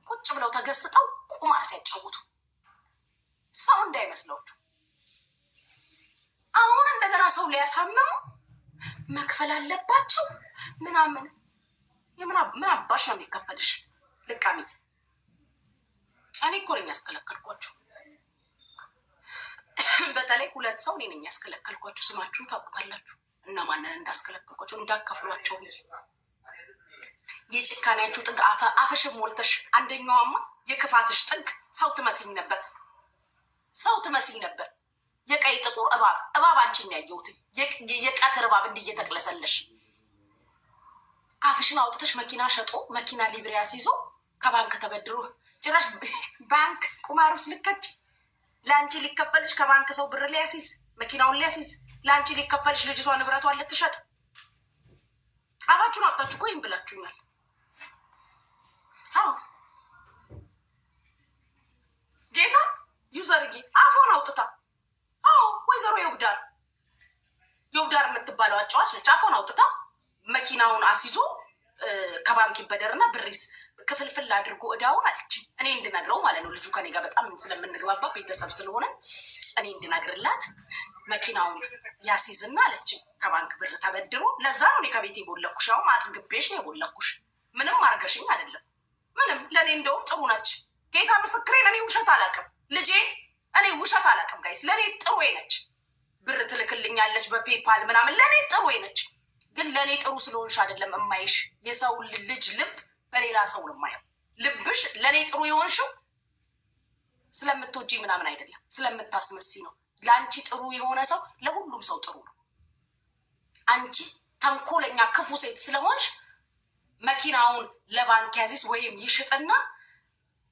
ቁጭ ብለው ተገስጠው ቁማር ሲያጫውቱ ሰው እንዳይመስላችሁ። አሁን እንደገና ሰው ሊያሳምሙ መክፈል አለባቸው ምናምን። ምን አባሽ ነው የሚከፈልሽ? ልቃሚ እኔ እኮ ነኝ ያስከለከልኳችሁ። በተለይ 2 ሰው እኔ ነኝ ያስከለከልኳችሁ። ስማችሁን ታውቁታላችሁ እና ማንን እንዳስከለከልኳቸው እንዳከፍሏቸው ብዬ። የጭካኔያችሁ ጥግ አፍሽን ሞልተሽ፣ አንደኛዋማ የክፋትሽ ጥግ ሰው ትመስኝ ነበር። የቀይ ጥቁር እባብ አንቺን ያየሁት የቀትር እባብ እንዲህ እየተቅለሰለሽ አፍሽን አውጥተሽ መኪና ሸጦ መኪና ሊብሪያስ ይዞ ከባንክ ተበድሮ ጭራሽ ባንክ ቁማር ውስጥ ልከች። ለአንቺ ሊከፈልሽ ከባንክ ሰው ብር ሊያሲዝ መኪናውን ሊያሲዝ ለአንቺ ሊከፈልሽ ልጅቷ ንብረቷን ልትሸጥ። አፋችሁን አውጣችሁ እኮ ይህን ብላችሁኛል። አዎ ጌታ ዩዘርጌ አፏን አውጥታ ወይዘሮ የውብዳር የምትባለው አጫዋች ነች። አፏን አውጥታ መኪናውን አስይዞ ከባንክ ይበደርና ብሪስ ክፍልፍል አድርጎ እዳውን አለች። እኔ እንድነግረው ማለት ነው። ልጁ ከኔ ጋር በጣም ስለምንግባባ ቤተሰብ ስለሆነ እኔ እንድነግርላት መኪናውን ያስይዝና አለች ከባንክ ብር ተበድሮ። ለዛ ነው እኔ ከቤት የቦለኩሽ። አሁን አጥግቤሽ ነው የቦለኩሽ። ምንም አርገሽኝ አይደለም። ምንም ለእኔ እንደውም ጥሩ ነች። ጌታ ምስክሬን፣ እኔ ውሸት አላውቅም። ልጄ እኔ ውሸት አላውቅም ጋይስ። ለእኔ ጥሩ ነች። ብር ትልክልኛለች በፔፓል ምናምን። ለእኔ ጥሩ ነች። ግን ለእኔ ጥሩ ስለሆንሽ አይደለም እማይሽ። የሰው ልጅ ልብ በሌላ ሰው ነው የማየው። ልብሽ ለእኔ ጥሩ የሆንሽው ስለምትወጂ ምናምን አይደለም፣ ስለምታስመሲ ነው። ለአንቺ ጥሩ የሆነ ሰው ለሁሉም ሰው ጥሩ ነው። አንቺ ተንኮለኛ ክፉ ሴት ስለሆንሽ መኪናውን ለባንክ ያዚስ ወይም ይሽጥና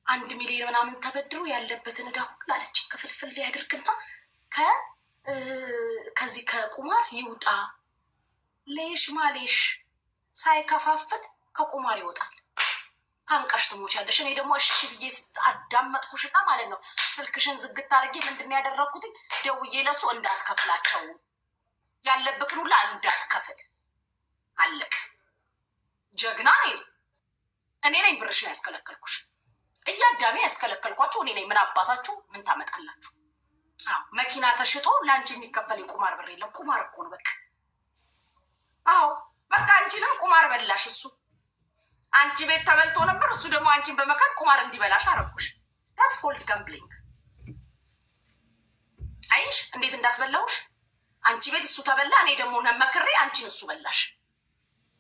1 ሚሊዮን ምናምን ተበድሮ ያለበትን ዕዳ ሁሉ አለች ክፍልፍል ያድርግና ከዚህ ከቁማር ይውጣ። ሌሽ ማሌሽ ሳይከፋፍል ከቁማር ይወጣል። ታንቀሽ ትሞቻለሽ። እኔ ደግሞ እሺ ብዬ አዳመጥኩሽና ማለት ነው ስልክሽን ዝግት አድርጌ ምንድን ያደረግኩት ደውዬ ለሱ እንዳትከፍላቸው ያለብክን ሁላ እንዳትከፍል አለቅ። ጀግና እኔ ነኝ ብርሽን ያስከለከልኩሽ። እያዳሜ ያስከለከልኳችሁ እኔ ነኝ። ምን አባታችሁ ምን ታመጣላችሁ? መኪና ተሽጦ ለአንቺ የሚከፈል የቁማር ብር የለም። ቁማር እኮ ነው በቃ። አዎ በቃ አንቺንም ቁማር በላሽ እሱ። አንቺ ቤት ተበልቶ ነበር፣ እሱ ደግሞ አንቺን በመካድ ቁማር እንዲበላሽ አረኩሽ። ዳትስ ኮልድ ጋምብሊንግ። አይሽ እንዴት እንዳስበላውሽ። አንቺ ቤት እሱ ተበላ፣ እኔ ደግሞ ነመክሬ አንቺን እሱ በላሽ።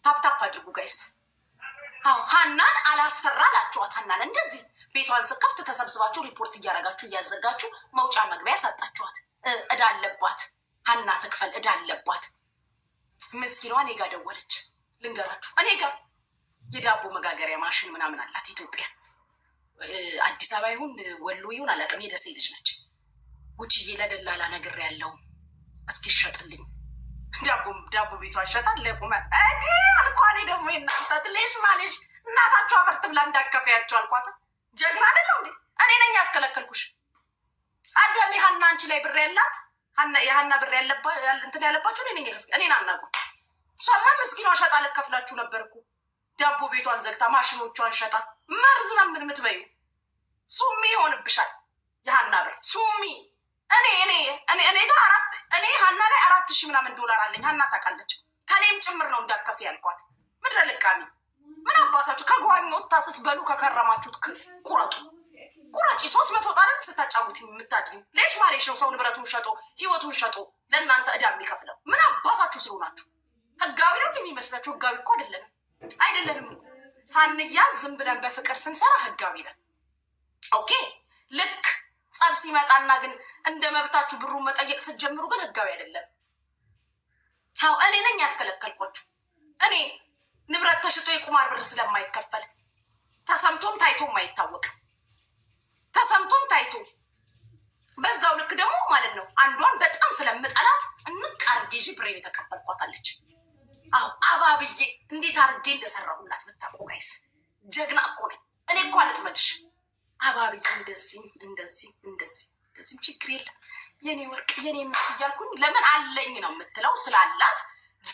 ታፕታፕ አድርጉ ጋይስ። አዎ ሀናን አላሰራ ላችኋት። ሀናን እንደዚህ ቤቷን ስከፍት ተሰብስባችሁ ሪፖርት እያደረጋችሁ እያዘጋችሁ መውጫ መግቢያ ሳጣችኋት። እዳ አለባት ሀና ትክፈል፣ እዳ አለባት። ምስኪኗ እኔ ጋ ደወለች። ልንገራችሁ እኔ ጋር የዳቦ መጋገሪያ ማሽን ምናምን አላት ኢትዮጵያ። አዲስ አበባ ይሁን ወሎ ይሁን አላውቅም። የደሴ ልጅ ነች። ጉቺዬ ለደላላ ነግር ያለው እስኪሸጥልኝ ዳቦ ቤቷ ሸጣል ለቁመ አልኳኔ። ደግሞ እናንተ ትሌሽ ማሌሽ እናታችሁ አፈርት ብላ እንዳከፈያችሁ አልኳት። ጀግና አይደለው እንዴ? እኔ ነኝ ያስከለከልኩሽ። አዳሜ ሀና አንቺ ላይ ብር ያላት የሀና ብር እንትን ያለባችሁ እኔን አናጉ። እሷማ ምስኪኗ ሸጣ ልከፍላችሁ ነበርኩ። ዳቦ ቤቷን ዘግታ ማሽኖቿን ሸጣ መርዝ ነው የምትበይው። ሱሚ ይሆንብሻል የሀና ብር ሱሚ። እኔ ጋር እኔ ሀና ላይ 4,000 ምናምን ዶላር አለኝ። ሀና ታውቃለች። ከኔም ጭምር ነው እንዳከፍ ያልኳት። ምድረ ልቃሚ ምን አባታችሁ ከጓኝ ወጥታ ስትበሉ ከከረማችሁት ቁረጡ ቁረጪ። 300 ጣርን ስታጫውት የምታድሪ ሌሽ ማሌሽ ነው። ሰው ንብረቱን ሸጦ ህይወቱን ሸጦ ለእናንተ እዳ የሚከፍለው ምን አባታችሁ ስለሆናችሁ። ህጋዊ ነው የሚመስላችሁ? ህጋዊ እኮ አይደለንም። ሳንያዝ ዝም ብለን በፍቅር ስንሰራ ህጋዊ ነን። ኦኬ ልክ ጸብ ሲመጣና ግን እንደ መብታችሁ ብሩን መጠየቅ ስትጀምሩ ግን ህጋዊ አይደለም። አዎ እኔ ነኝ ያስከለከልኳችሁ። እኔ ንብረት ተሽጦ የቁማር ብር ስለማይከፈል ተሰምቶም ታይቶም አይታወቅም። ተሰምቶም ታይቶ በዛው ልክ ደግሞ ማለት ነው አንዷን በጣም ስለምጠላት እንቅ አርጌ ብሬን የተቀበልኳታለች። አዎ አባብዬ እንዴት አርጌ እንደሰራሁላት ብታውቁ ጋይስ። ጀግና እኮ ነኝ እኔ እኮ አልጥመድሽ። አባብዬ እንደዚህም ችግር የለም የኔ ወርቅ የኔ እናት እያልኩኝ ለምን አለኝ ነው የምትለው። ስላላት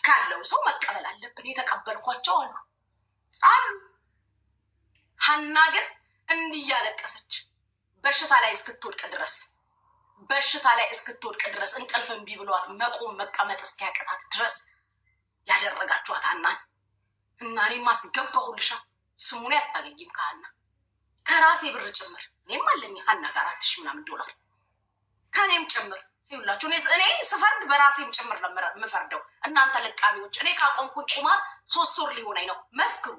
ካለው ሰው መቀበል አለብን። የተቀበልኳቸው አሉ። ሀና ግን እንዲህ እያለቀሰች በሽታ ላይ እስክትወድቅ ድረስ እንቅልፍ እምቢ ብሏት መቆም መቀመጥ እስኪያቀታት ድረስ ያደረጋችኋት ሀናን እና እኔ ማስገባሁልሻ። ስሙን አታገኝም ከሀና ከራሴ ብር ጭምር። እኔም አለኝ ሀና ጋር 4,000 ምናምን ዶላር ከእኔም ጭምር። ይሁላችሁ እኔ ስፈርድ በራሴም ጭምር ነው የምፈርደው። እናንተ ልቃሚዎች እኔ ካቆምኩኝ ቁማር 3 ወር ሊሆነኝ ነው። መስክሩ።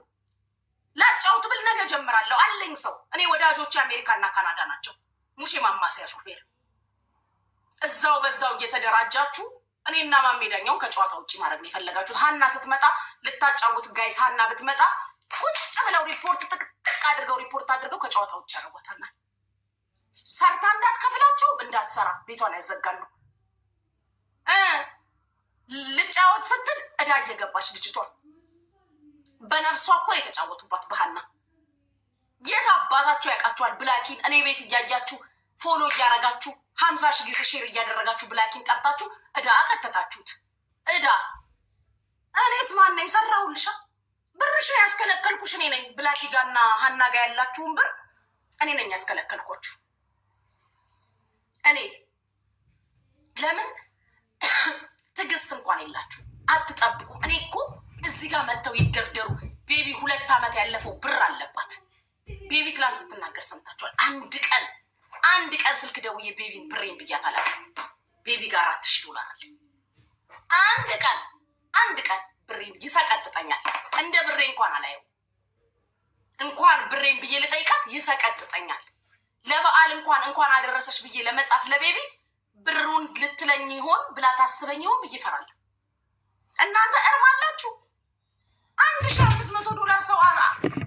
ላጫውት ብል ነገ ጀምራለሁ አለኝ ሰው። እኔ ወዳጆቼ አሜሪካና ካናዳ ናቸው። ሙሼ ማማሲያ ሹፌር። እዛው በዛው እየተደራጃችሁ እኔና ማሜዳኛውን ከጨዋታ ውጭ ማድረግ ነው የፈለጋችሁት። ሀና ስትመጣ ልታጫውት ጋይስ። ሀና ብትመጣ ቁጭ ብለው ሪፖርት ጥቅጥቅ አድርገው ከጨዋታ ውጭ ያደርጓታል። ሰርታ እንዳትከፍላቸው እንዳትሰራ ቤቷን ያዘጋሉ። ልጫወት ስትል እዳ እየገባች ልጅቷ በነፍሷ እኮ የተጫወቱባት በሀና። የት አባታችሁ ያውቃችኋል? ብላኪን እኔ ቤት እያያችሁ ፎሎ እያረጋችሁ 50,000 ጊዜ ሼር እያደረጋችሁ ብላኪን ጠርታችሁ እዳ ከተታችሁት። እዳ እኔስ ማነኝ? ሰራሁልሻ። ብርሽን ያስከለከልኩሽ እኔ ነኝ። ብላኪ ጋርና ሀና ጋር ያላችሁን ብር እኔ ነኝ ያስከለከልኳችሁ። እኔ ለምን ትዕግስት እንኳን የላችሁ አትጠብቁም? እኔ እኮ እዚህ ጋር መጥተው ይደርደሩ። ቤቢ 2 ዓመት ያለፈው ብር አለባት። ቤቢ ትላንት ስትናገር ሰምታችኋል። አንድ ቀን ስልክ ደውዬ ቤቢን ብሬን ብያት አላውቅም። ቤቢ ጋር 4,000 ዶላር አለ። አንድ ቀን ብሬን ይሰቀጥጠኛል። እንደ ብሬ እንኳን አላየው። እንኳን ብሬን ብዬ ልጠይቃት ይሰቀጥጠኛል። ለበዓል እንኳን አደረሰሽ ብዬ ለመጻፍ ለቤቢ ብሩን ልትለኝ ይሆን ብላ ታስበኝ ይሆን ብዬ እፈራለሁ። እናንተ እርማላችሁ 1,500 ዶላር ሰው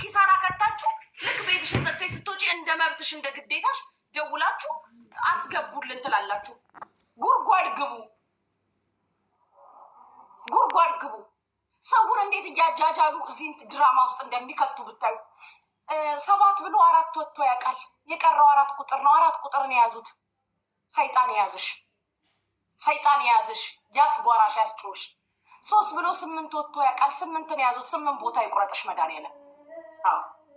ኪሳራ ከታችሁ። ልክ ቤትሽን ዘግተሽ ስትወጪ እንደ መብትሽ እንደ ግዴታሽ ደውላችሁ አስገቡልን ትላላችሁ። ጉድጓድ ግቡ፣ ጉድጓድ ግቡ። ሰውን እንዴት እያጃጃሉ እዚህ ድራማ ውስጥ እንደሚከቱ ብታዩ። 7 ብሎ 4 ወጥቶ ያውቃል። የቀረው 4 ቁጥር ነው። 4 ቁጥርን የያዙት ሰይጣን የያዝሽ፣ ሰይጣን የያዝሽ፣ ያስጓራሽ፣ ያስጮሽ። 3 ብሎ 8 ወጥቶ ያውቃል። 8ን የያዙት 8 ቦታ ይቁረጥሽ መድኃኒዓለም።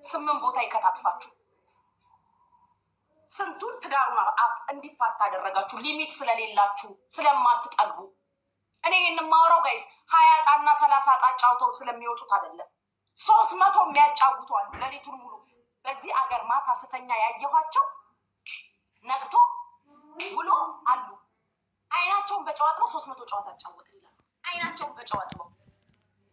8 ቦታ ይከታትፋችሁ። ስንቱን ትዳሩን እንዲፋታ አደረጋችሁ። ሊሚት ስለሌላችሁ ስለማትጠግቡ። እኔ የማወራው ጋይስ 20 ዕጣና 30 ዕጣ ጫውተው ስለሚወጡት አይደለም። 300 የሚያጫውቱ አሉ ሌሊቱን ሙሉ። በዚህ አገር ማታ ስተኛ ያየኋቸው ነግቶ ውሎ አሉ። አይናቸውን በጨዋጥ ነው 300 ጨዋታ አጫወት ይላሉ። አይናቸውን በጨዋጥ ነው።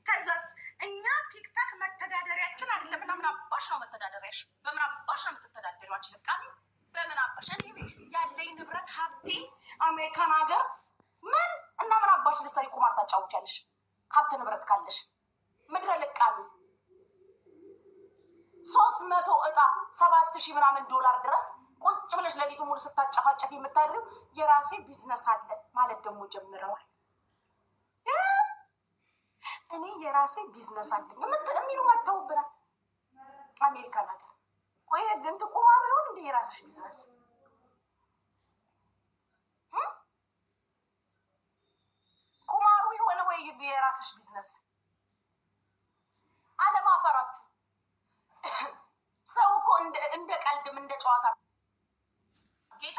ከዛስ እኛ ቲክታክ መተዳደሪያችን አይደለም። ምናምን አባሽ ነው መተዳደሪያሽ። በምን አባሽ ነው የምትተዳደሪዋችን? ልቃሚ በምን አባሽ? እኔ ያለኝ ንብረት ሀብቴ አሜሪካን ሀገር ምን እና ምን አባሽ ልትሰሪ ቁማር ታጫውቻለሽ? ሀብት ንብረት ካለሽ ምድረ ልቃሚ 300 ዕጣ 7000 ምናምን ዶላር ድረስ ቁጭ ብለሽ ለሊቱ ሙሉ ስታጨፋጨፍ የምታድሪው የራሴ ቢዝነስ አለ ማለት ደግሞ ጀምረዋል። እኔ የራሴ ቢዝነስ አለኝ የሚሉ መተውብናል አሜሪካን ሀገር። ቆይ ግን ቁማሩ ይሆን እንደ የራስሽ ቢዝነስ? ቁማሩ የሆነ ወይ የራስሽ ቢዝነስ? አለማፈራችሁ ሰው እኮ እንደ ቀልድም እንደ ጨዋታ ጌታ።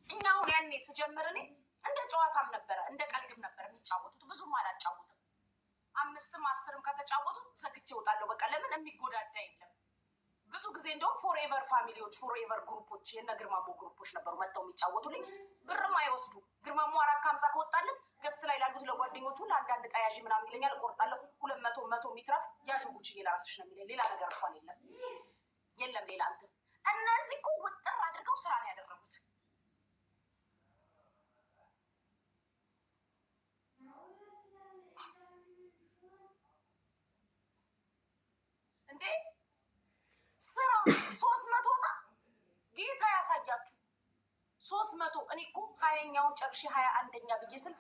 እኛ አሁን ያኔ ስጀምር እኔ እንደ ጨዋታም ነበረ እንደ ቀልድም ነበር የሚጫወቱት። ብዙም አላጫወትም። 5ም 10ም ከተጫወቱ ዘግቼ እወጣለሁ። በቃ ለምን የሚጎዳዳ የለም። ብዙ ጊዜ እንደውም ፎርኤቨር ፋሚሊዎች ፎርኤቨር ግሩፖች የነ ግርማሞ ግሩፖች ነበሩ መጥተው የሚጫወቱልኝ። ብርም አይወስዱ። ግርማሞ 450 ከወጣለት ገስት ላይ ላሉት ለጓደኞቹ ለአንዳንድ ጠያዥ ምናምን ይለኛል። እቆርጣለሁ። 200 100 ሚትራፍ ያዥ ጉቺዬ ለራስሽ ነው የሚለኝ። ሌላ ነገር እንኳን የለም የለም ሌላ እንትን። እነዚህ እኮ ውጥር አድርገው ስራ ነው ያደረጉት። እንዴ ስራ 300 ዕጣ ጌታ ያሳያችሁ። 300 እኔ እኮ 20ኛውን ጨርሼ 21ኛ ብዬ ስል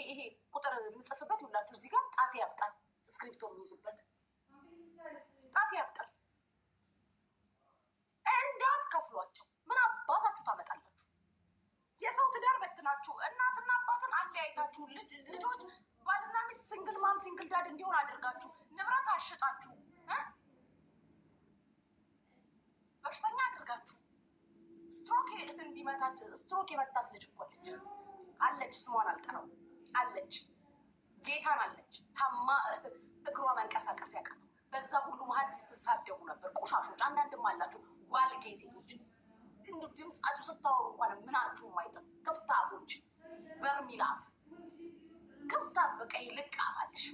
ይሄ ቁጥር የምጽፍበት ይውላችሁ እዚህ ጋር ጣቴ ያብጣል። ስክሪፕቶ የሚይዝበት ጣቴ ያብጣል። እንዳትከፍሏቸው። ምን አባታችሁ ታመጣላችሁ? የሰው ትዳር በትናችሁ እናትና አባትን አለያይታችሁ ልጆች ባልና ሚስት ሲንግል ማም ሲንግል ዳድ እንዲሆን አድርጋችሁ ንብረት አሽጣችሁ በሽተኛ አድርጋችሁ ስትሮክ እንዲመታት ስትሮክ የመታት ልጅ እኮ አለች። ስሟን አልጠራው አለች። ጌታን አለች። ታማ እግሯ መንቀሳቀስ ያቃተው በዛ ሁሉ መሀል ስትሳደቡ ነበር። ቆሻሾች አንዳንድም አላችሁ ዋልጌ ሴቶች። እንዲሁ ድምፃችሁ ስታወሩ እንኳን ምናችሁ ማይጥም ክፍታፎች፣ በርሚል አፍ ክፍታ በቃ ልቅ አፋለሽ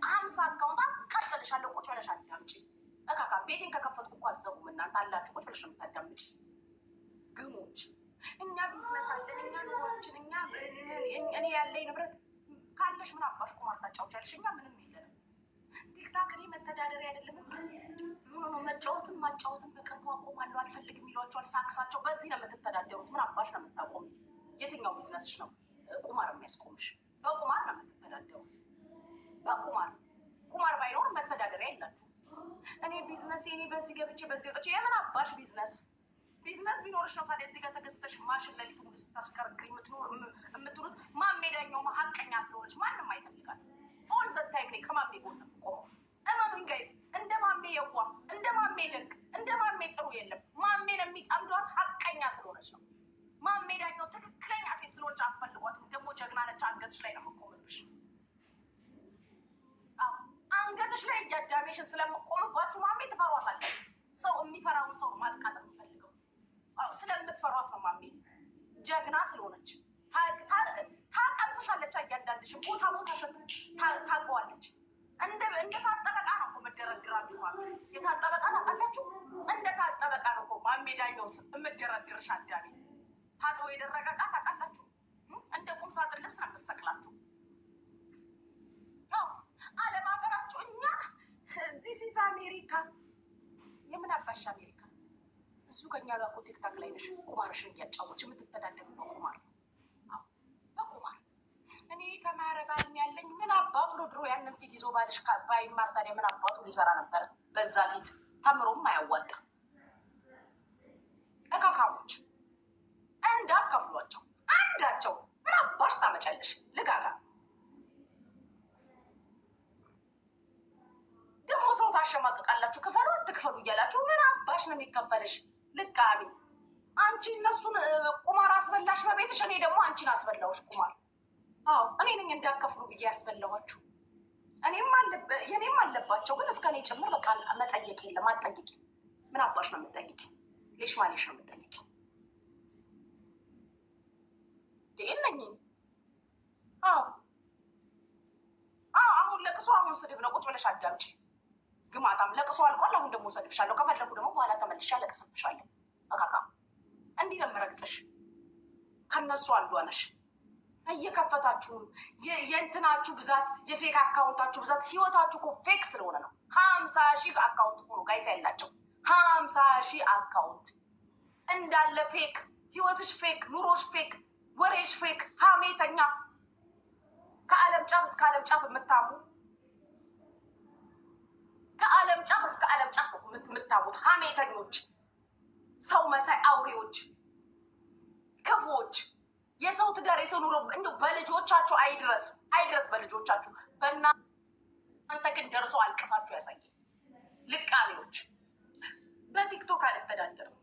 50 አካውንት አቃጥልሻለሁ። ቁጭ ብለሽ አዳምጪ። እካካ ቤቴን ከከፈትኩ እኮ አዘቡም እናንተ አላችሁ ቁጭ ብለሽ የምታዳምጪ ግሞች። እኛ ቢዝነስ አለን፣ እኛ ኑሯችን፣ እኔ ያለኝ ንብረት ካለሽ ምን አባሽ ቁማር ታጫውቻለሽ? እኛ ምንም የለንም። ቲክታክ እኔ መተዳደሪያ አይደለም። መጫወትም ማጫወትም በቅርቡ አቆማለሁ አልፈልግም ይሏቸዋል። ሳክሳቸው በዚህ ነው የምትተዳደሩት። ምን አባሽ ነው የምታቆሚ? የትኛው ቢዝነስሽ ነው ቁማር የሚያስቆምሽ? በቁማር ነው የምትተዳደሩት። በቁማር ቁማር ባይኖር መተዳደሪያ የላችሁ። እኔ ቢዝነስ እኔ በዚህ ገብቼ በዚህ ወጥቼ የምን አባሽ ቢዝነስ? ቢዝነስ ቢኖርሽ ነው ታዲያ እዚህ ጋር ተገዝተሽ ማሽን ለሊቱ ሙሉ ስታሽከረክሪ የምትሉት። ማሜ ዳኛው ሀቀኛ ስለሆነች ማንም አይፈልጋት። ኦል ዘ ታይም ላይ ከማሜ ጎን ነው ቆመው። እመኑኝ ጋይስ፣ እንደ ማሜ የዋ እንደ ማሜ ደግ እንደ ማሜ ጥሩ የለም። ማሜን የሚጠምዷት ሀቀኛ ስለሆነች ነው። ማሜ ዳኛው ትክክለኛ ሴት ስለሆነች አትፈልጓትም። ደግሞ ጀግና ነች። አንገትሽ ላይ ነው የምቆምብሽ። አንገትሽ ላይ እያዳሜሽን ስለምቆምባችሁ ማሜ ትፈሯታላችሁ። ሰው የሚፈራውን ሰው ማጥቃት የሚፈልገው ስለምትፈሯት ነው። ማሜ ጀግና ስለሆነች ታቀምስሻለች። እያንዳንድሽን ቦታ ቦታ ታውቀዋለች። እንደ ታጠበቃ ነው እኮ የምትደረድራችሁ። ማሜ የታጠበቃ ታውቃላችሁ? እንደ ታጠበቃ ነው እኮ ማሜ ዳኛው የምትደረድርሽ። አዳሜ ታጥቦ የደረቀ ዕቃ ታውቃላችሁ? እንደ ቁም ሳጥን ልብስ ነው የምትሰቅላችሁ። አለማፈራችሁ። እኛ ዚስ ኢዝ አሜሪካ። የምን አባሽ አሜሪካ? እሱ ከኛ ጋር እኮ ቲክታክ ላይ ነሽ ቁማርሽን እያጫወች የምትተዳደሩ በቁማር በቁማር። እኔ ተማረ ባልን ያለኝ ምን አባቱ ነው ድሮ ያንን ፊት ይዞ ባልሽ ባይማር ታዲያ ምን አባቱ ሊሰራ ነበር? በዛ ፊት ተምሮም አያዋጣ። እካካሞች እንዳከፍሏቸው አንዳቸው ምን አባሽ ታመጫለሽ? ልጋጋ ደግሞ ሰው ታሸማቅቃላችሁ። ክፈሉ አትክፈሉ እያላችሁ ምን አባሽ ነው የሚከፈልሽ? ልቃሚ አንቺ እነሱን ቁማር አስበላሽ በቤትሽ፣ እኔ ደግሞ አንቺን አስበላውሽ ቁማር። አዎ እኔ ነኝ እንዳከፍሉ ብዬ ያስበላኋችሁ። የኔም አለባቸው ግን እስከ እኔ ጭምር በቃ መጠየቅ የለም። አትጠይቂ። ምን አባሽ ነው የምጠይቂ? ሌሽ ማሌሽ ነው የምጠይቂ? የለኝ። አሁን ለቅሶ አሁን ስድብ ነው። ቁጭ ብለሽ አዳምጪ። ግማታም ለቅሶ አልቋል። አሁን ደግሞ ሰድብሻለሁ። ከፈለጉ ደግሞ በኋላ ተመልሻ ለቅስብሻለሁ። አካካ እንዲህ ለምረግጥሽ ከነሱ አንዷ ነሽ። እየከፈታችሁ የእንትናችሁ ብዛት የፌክ አካውንታችሁ ብዛት ህይወታችሁ እኮ ፌክ ስለሆነ ነው። 50,000 አካውንት እኮ ነው ጋይስ ያላቸው። 50,000 አካውንት እንዳለ ፌክ። ህይወትሽ ፌክ፣ ኑሮሽ ፌክ፣ ወሬሽ ፌክ፣ ሀሜተኛ ከዓለም ጫፍ እስከ ዓለም ጫፍ የምታሙ ከዓለም ጫፍ እስከ ዓለም ጫፍ የምታሙት ሀሜተኞች፣ ሰው መሳይ አውሬዎች፣ ክፉዎች፣ የሰው ትዳር የሰው ኑሮ እንደው በልጆቻችሁ አይድረስ በልጆቻችሁ። በእናንተ ግን ደርሶ አልቀሳችሁ ያሳየ ልቃሚዎች። በቲክቶክ አልተዳደርም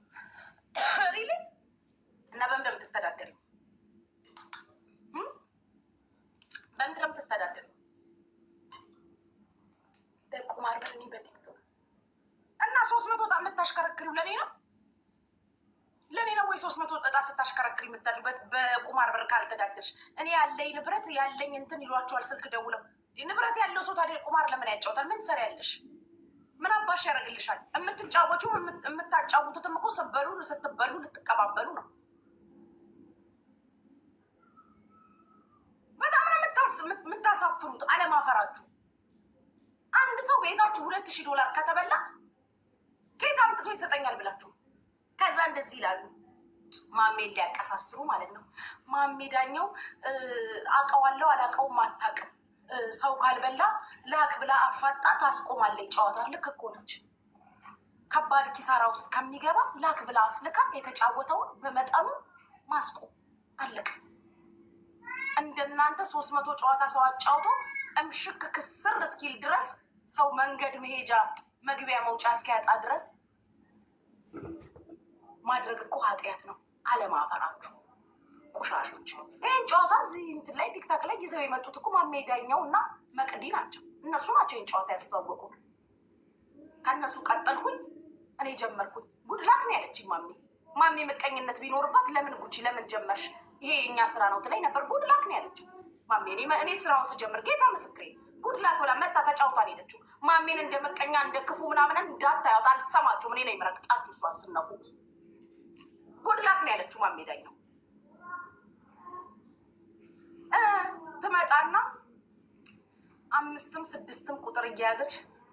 ሪሊ እና በምንድን ነው የምትተዳደሪው? በምንድን ነው የምትተዳደሪው? በቁማር በእኔ በቲክቶክ እና 300 ዕጣ የምታሽከረክሪው ለእኔ ነው ወይ? 300 ዕጣ ስታሽከረክሪ የምታድርበት በቁማር ብር ካልተዳደርሽ። እኔ ያለኝ ንብረት ያለኝ እንትን ይሏቸዋል ስልክ ደውለው። ንብረት ያለው ሰው ታዲያ ቁማር ለምን ያጫውታል? ምን ትሰሪያለሽ? ምን አባሽ ያደርግልሻል? የምትጫወቹም የምታጫውቱትም እኮ ስትበሉ ልትቀባበሉ ነው። በጣም ነው የምታሳፍሩት አለማፈራችሁ። አንድ ሰው ቤታችሁ $2,000 ከተበላ ከየት አምጥቶ ይሰጠኛል ብላችሁ ከዛ እንደዚህ ይላሉ። ማሜን ሊያቀሳስሩ ማለት ነው። ማሜ ዳኘው አውቀዋለሁ አላውቀውም አታውቅም። ሰው ካልበላ ላክ ብላ አፋጣ ታስቆማለች። ጨዋታ ልክ እኮ ነች። ከባድ ኪሳራ ውስጥ ከሚገባ ላክ ብላ አስልካ የተጫወተውን በመጠኑ ማስቆም አለቅ። እንደናንተ 300 ጨዋታ ሰው አጫውቶ እምሽክ ክስር እስኪል ድረስ ሰው መንገድ መሄጃ መግቢያ መውጫ እስኪያጣ ድረስ ማድረግ እኮ ኃጢአት ነው። አለማፈራችሁ ቆሻሾች። ይህን ጨዋታ እዚህ እንትን ላይ ቲክታክ ላይ ይዘው የመጡት እኮ ማሜ ዳኘው እና መቅዲ ናቸው። እነሱ ናቸው ይህን ጨዋታ ያስተዋወቁ። ከእነሱ ቀጠልኩኝ፣ እኔ ጀመርኩኝ። ጉድላክ ነው ያለችኝ ማሜ ምቀኝነት ቢኖርባት ለምን ጉቺ ለምን ጀመርሽ? ይሄ የእኛ ስራ ነው ትለኝ ነበር። ጉድላክ ነው ያለችኝ ማሜ። እኔ ስራውን ስጀምር ጌታ ምስክሬ ጉድላክ ብላ መጣ ተጫውታን ሄደችው። ማሜን እንደ ምቀኛ እንደ ክፉ ምናምን እንዳታያት አልሰማችሁም። እኔ ነኝ መረግጣችሁ እሷን ስነቁ። ጉድላክ ነው ያለችው ማሜ ዳኘው። ትመጣና 5ም 6ም ቁጥር እየያዘች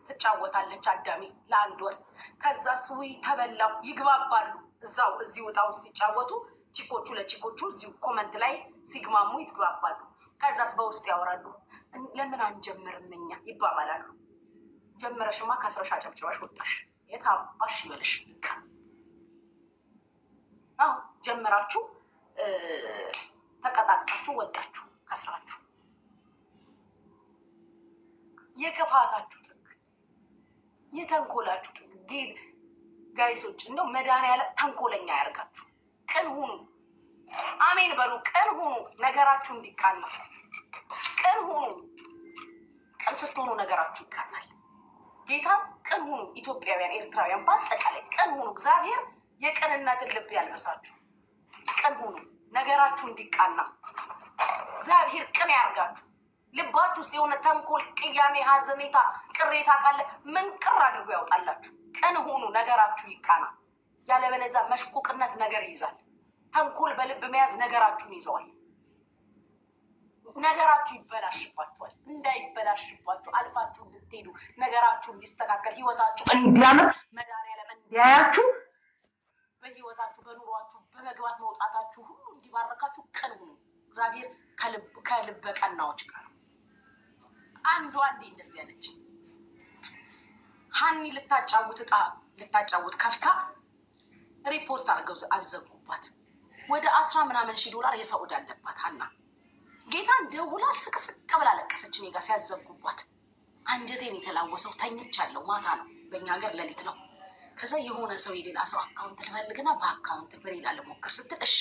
ትጫወታለች አዳሚ ለ1 ወር። ከዛ ስዊ ተበላው ይግባባሉ። እዚህ ውጣው ሲጫወቱ ቺኮቹ ለቺኮቹ እዚሁ ኮመንት ላይ ሲግማሙ ይግባባሉ። ከዛስ በውስጥ ያወራሉ። ለምን አንጀምርም እኛ ይባባላሉ። ጀምረሽማ ከስረሻ ጨብጭባሽ ወጣሽ። የት አባሽ ይበልሽ? ጀምራችሁ ተቀጣጥቃችሁ ወጣችሁ ከስራችሁ። የክፋታችሁ ጥግ፣ የተንኮላችሁ ጥግ። ጋይሶች እንደው መድኃኒዓለም ተንኮለኛ ያደርጋችሁ። ቅን ሁኑ። አሜን በሉ። ቅን ሁኑ፣ ነገራችሁ እንዲቃና። ቅን ሁኑ። ቅን ስትሆኑ ነገራችሁ ይቃናል። ጌታ ቅን ሁኑ። ኢትዮጵያውያን፣ ኤርትራውያን በአጠቃላይ ቅን ሁኑ። እግዚአብሔር የቅንነትን ልብ ያልበሳችሁ። ቅን ሁኑ፣ ነገራችሁ እንዲቃና። እግዚአብሔር ቅን ያርጋችሁ። ልባችሁ ውስጥ የሆነ ተንኮል፣ ቅያሜ፣ ሀዘኔታ፣ ቅሬታ ካለ ምን ቅር አድርጎ ያውጣላችሁ። ቅን ሁኑ፣ ነገራችሁ ይቃና። ያለበለዚያ መሽቁቅነት ነገር ይይዛል። ተንኮል በልብ መያዝ ነገራችሁን ይዘዋል። ነገራችሁ ይበላሽባችኋል። እንዳይበላሽባችሁ አልፋችሁ እንድትሄዱ፣ ነገራችሁ እንዲስተካከል፣ ህይወታችሁ እንዲያምር፣ መድኃኒዓለም እንዲያያችሁ በመግባት መውጣታችሁ ሁሉ እንዲባረካችሁ ቅን ሁኑ። እግዚአብሔር ከልበ ቀናዎች ጋር። አንዷ እንዴ እንደዚህ ያለች ሀኒ ልታጫውት ከፍታ ሪፖርት አድርገው አዘጉባት። ወደ 10 ምናምን ሺህ ዶላር የሰው ዕዳ አለባት ሀና። ጌታን ደውላ ስቅስቅ ብላ ለቀሰች እኔ ጋር ሲያዘጉባት። አንጀቴን የተላወሰው ተኝቻለሁ። ማታ ነው፣ በእኛ ሀገር ሌሊት ነው። ከዛ የሆነ ሰው የሌላ ሰው አካውንት ልፈልግና በአካውንት በሌላ ልሞክር ስትል እሺ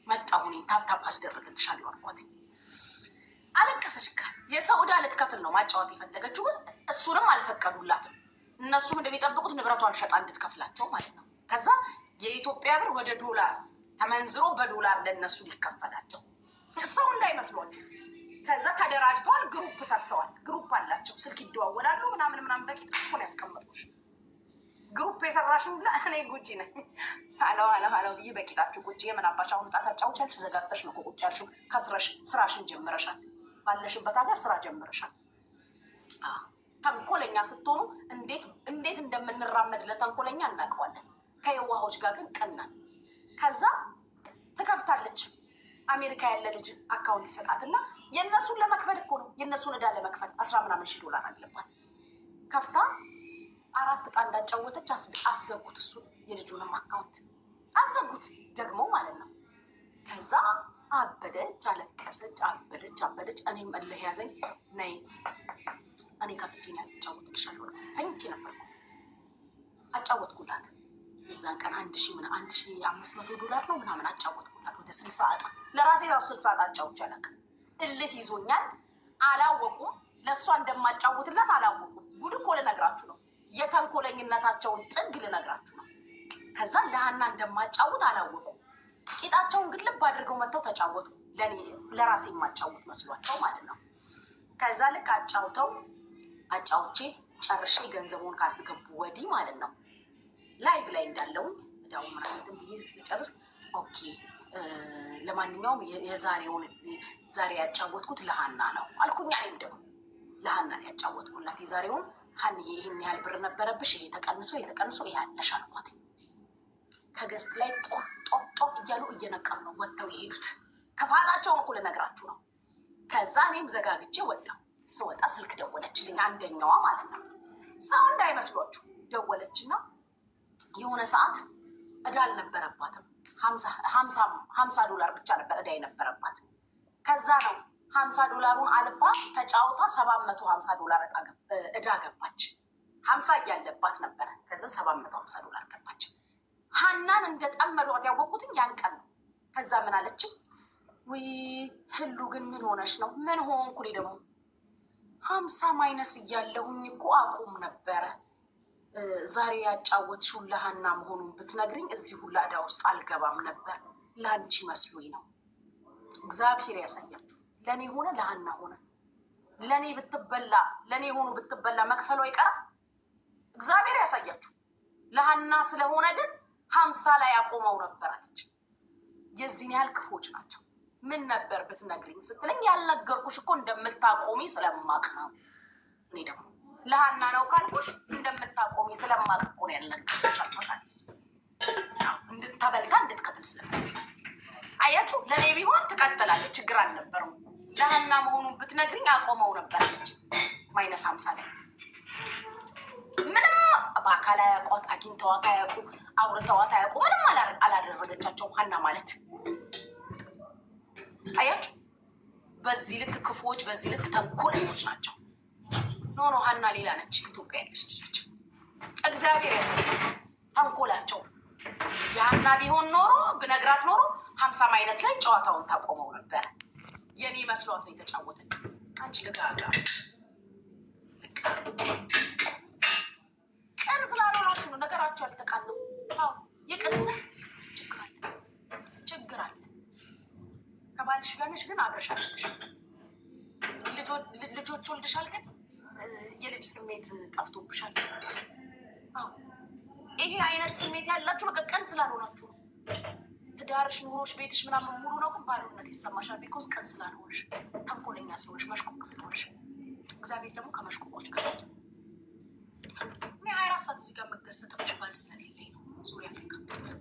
መጣሁ እኔም ታፕታፕ አስደርግልሻለሁ አልኳት። አለቀሰች። የሰው ዕዳ ልትከፍል ነው ማጫወት የፈለገችው፣ ግን እሱንም አልፈቀዱላትም። እነሱም እንደሚጠብቁት ንብረቷን ሸጣ እንድትከፍላቸው ማለት ነው። ከዛ የኢትዮጵያ ብር ወደ ዶላር ተመንዝሮ በዶላር ለእነሱ ሊከፈላቸው ሰው እንዳይመስሏችሁ። ከዛ ተደራጅተዋል፣ ግሩፕ ሰርተዋል። ግሩፕ አላቸው፣ ስልክ ይደዋወላሉ ምናምን። በቂጥ ሆን ያስቀመጡሽ ግሩፕ የሰራሽን ብላ እኔ ጉጂ ነኝ አለው ብዬ በቂጣችሁ ቁጭ የምናባሽ አሁን ጣት አጫውቻልሽ። ዘጋግተሽ ነው ቁጭ ያልሽው። ከስረሽ ስራሽን ጀምረሻል። ባለሽበት ሀገር ስራ ጀምረሻል። ተንኮለኛ ስትሆኑ እንዴት እንደምንራመድ ለተንኮለኛ እናውቀዋለን። ከየዋሆች ጋር ግን ቀናል። ከዛ ትከፍታለች። አሜሪካ ያለ ልጅ አካውንት ይሰጣትና የእነሱን ለመክፈል እኮ ነው፣ የእነሱን ዕዳ ለመክፈል 10 ምናምን ሺህ ዶላር አለባት። ከፍታ 4 ዕጣ እንዳጫወተች አዘጉት። እሱ የልጁንም አካውንት አዘጉት ደግሞ ማለት ነው። ከዛ አበደች፣ አለቀሰች፣ አበደች። እኔም እልህ ያዘኝ። ነይ እኔ ከፍቼን ያጫወትልሻለሁ። ተኝቼ ነበርኩ። አጫወትኩላት። የዛን ቀን 1500 ዶላር ነው ምናምን አጫወትኩላት። ወደ 60 ዕጣ ለራሴ ራሱ 60 ዕጣ አጫውቼ አላውቅም። እልህ ይዞኛል። አላወቁም። ለእሷ እንደማጫውትላት አላወቁም። ጉድ እኮ ልነግራችሁ ነው። የተንኮለኝነታቸውን ጥግ ልነግራችሁ ነው። ከዛ ለሀና እንደማጫውት አላወቁም። ቂጣቸውን ግልብ አድርገው መጥተው ተጫወቱ። ለራሴ የማጫውት መስሏቸው ማለት ነው። ከዛ ልክ አጫውቼ ጨርሼ ገንዘቡን ካስገቡ ወዲህ ማለት ነው ላይቭ ላይ እንዳለውን እዳው ምናምን ብዬ ጨርስ። ኦኬ ለማንኛውም ዛሬ ያጫወትኩት ለሀና ነው አልኩኝ። እኔም ደግሞ ለሀና ያጫወትኩላት የዛሬውን ሀኒ ይህን ያህል ብር ነበረብሽ፣ ይሄ ተቀንሶ ይሄ አለሽ አልኳት። ከገስት ላይ ጦ እያሉ እየነቀሩ ነው ወጥተው የሄዱት። ክፋታቸውን እኮ ልነግራችሁ ነው። ከዛ እኔም ዘጋግቼ ወጣሁ። ስወጣ ስልክ ደወለችልኝ፣ አንደኛዋ ማለት ነው። ሰው እንዳይመስሏችሁ ደወለችና የሆነ ሰዓት ዕዳ አልነበረባትም። 50 ዶላር ብቻ ነበር ዕዳ የነበረባት። ከዛ ነው 50 ዶላሩን አልፋ ተጫውታ 750 ዶላር ዕዳ ገባች። 50 እያለባት ነበረ። ከዛ 750 ዶላር ገባች። ሀናን እንደጠመዷት ያወቁትኝ ያን ቀን ነው። ከዛ ምን አለችኝ? ውይ ህሉ ግን ምን ሆነሽ ነው? ምን ሆንኩ? እኔ ደግሞ 50 ማይነስ እያለሁኝ እኮ አቁም ነበረ። ዛሬ ያጫወትሽው ለሀና መሆኑን ብትነግሪኝ እዚህ ሁላ ዕዳ ውስጥ አልገባም ነበር። ለአንቺ መስሎኝ ነው። እግዚአብሔር ያሳያችሁ። ለእኔ ሆነ ለሀና ሆነ። ለእኔ ሆኑ ብትበላ መክፈሉ አይቀርም። እግዚአብሔር ያሳያችሁ። ለሀና ስለሆነ ግን 50 ላይ አቆመው ነበር አለች። የዚህን ያህል ክፎች ናቸው። ምን ነበር ብትነግሪኝ ስትለኝ ያልነገርኩሽ እኮ እንደምታቆሚ ስለማቅ ነው። እኔ ደግሞ ለሀና ነው ካልኩሽ እንደምታቆሚ ስለማቅ እኮ ነው ያልነገርኩሽ። አልፈታልስ እንድትበልታ እንድትከፍል ስለማቅ አያችሁ። ለእኔ ቢሆን ትቀጥላለች፣ ችግር አልነበረው። ለሀና መሆኑን ብትነግሪኝ አቆመው ነበር አለች። ማይነስ 50 ላይ ምንም በአካል አያውቋት፣ አግኝተዋት አያውቁ፣ አውርተዋት አያውቁ። ምንም አላደረገቻቸውም ሀና ማለት አያችሁ። በዚህ ልክ ክፉዎች፣ በዚህ ልክ ተንኮለኞች ናቸው። ኖ ሀና ሌላ ነች። ኢትዮጵያ ያለች ልጆች እግዚአብሔር ያሳያል ተንኮላቸው። የሀና ቢሆን ኖሮ ብነግራት ኖሮ 50 ማይነስ ላይ ጨዋታውን ታቆመው ነበረ። የኔ መስሏት ነው የተጫወተችው። አንቺ ልጋጋ ቀን ስላልሆናችሁ ነው ነገራችሁ ያልተቃለው። የቅንነት ችግር አለ። ከባልሽ ጋር ነሽ ግን አብረሻለሽ፣ ልጆች ወልድሻል፣ ግን የልጅ ስሜት ጠፍቶብሻል። ይሄ አይነት ስሜት ያላችሁ በቃ ቀን ስላልሆናችሁ ነው። ትዳርሽ፣ ኑሮሽ፣ ቤትሽ ምናምን ሙሉ ነው፣ ግን ባዶነት ይሰማሻል። ቢኮዝ ቀን ስላልሆንሽ፣ ተንኮለኛ ስለሆንሽ፣ መሽቆቅ ስለሆንሽ። እግዚአብሔር ደግሞ ከመሽቆቆች ጋር 24 ሰዓት እዚህ ጋር መገሰጥብሽ ባል ስለሌለኝ ነው። ዙሪያ አፍሪካ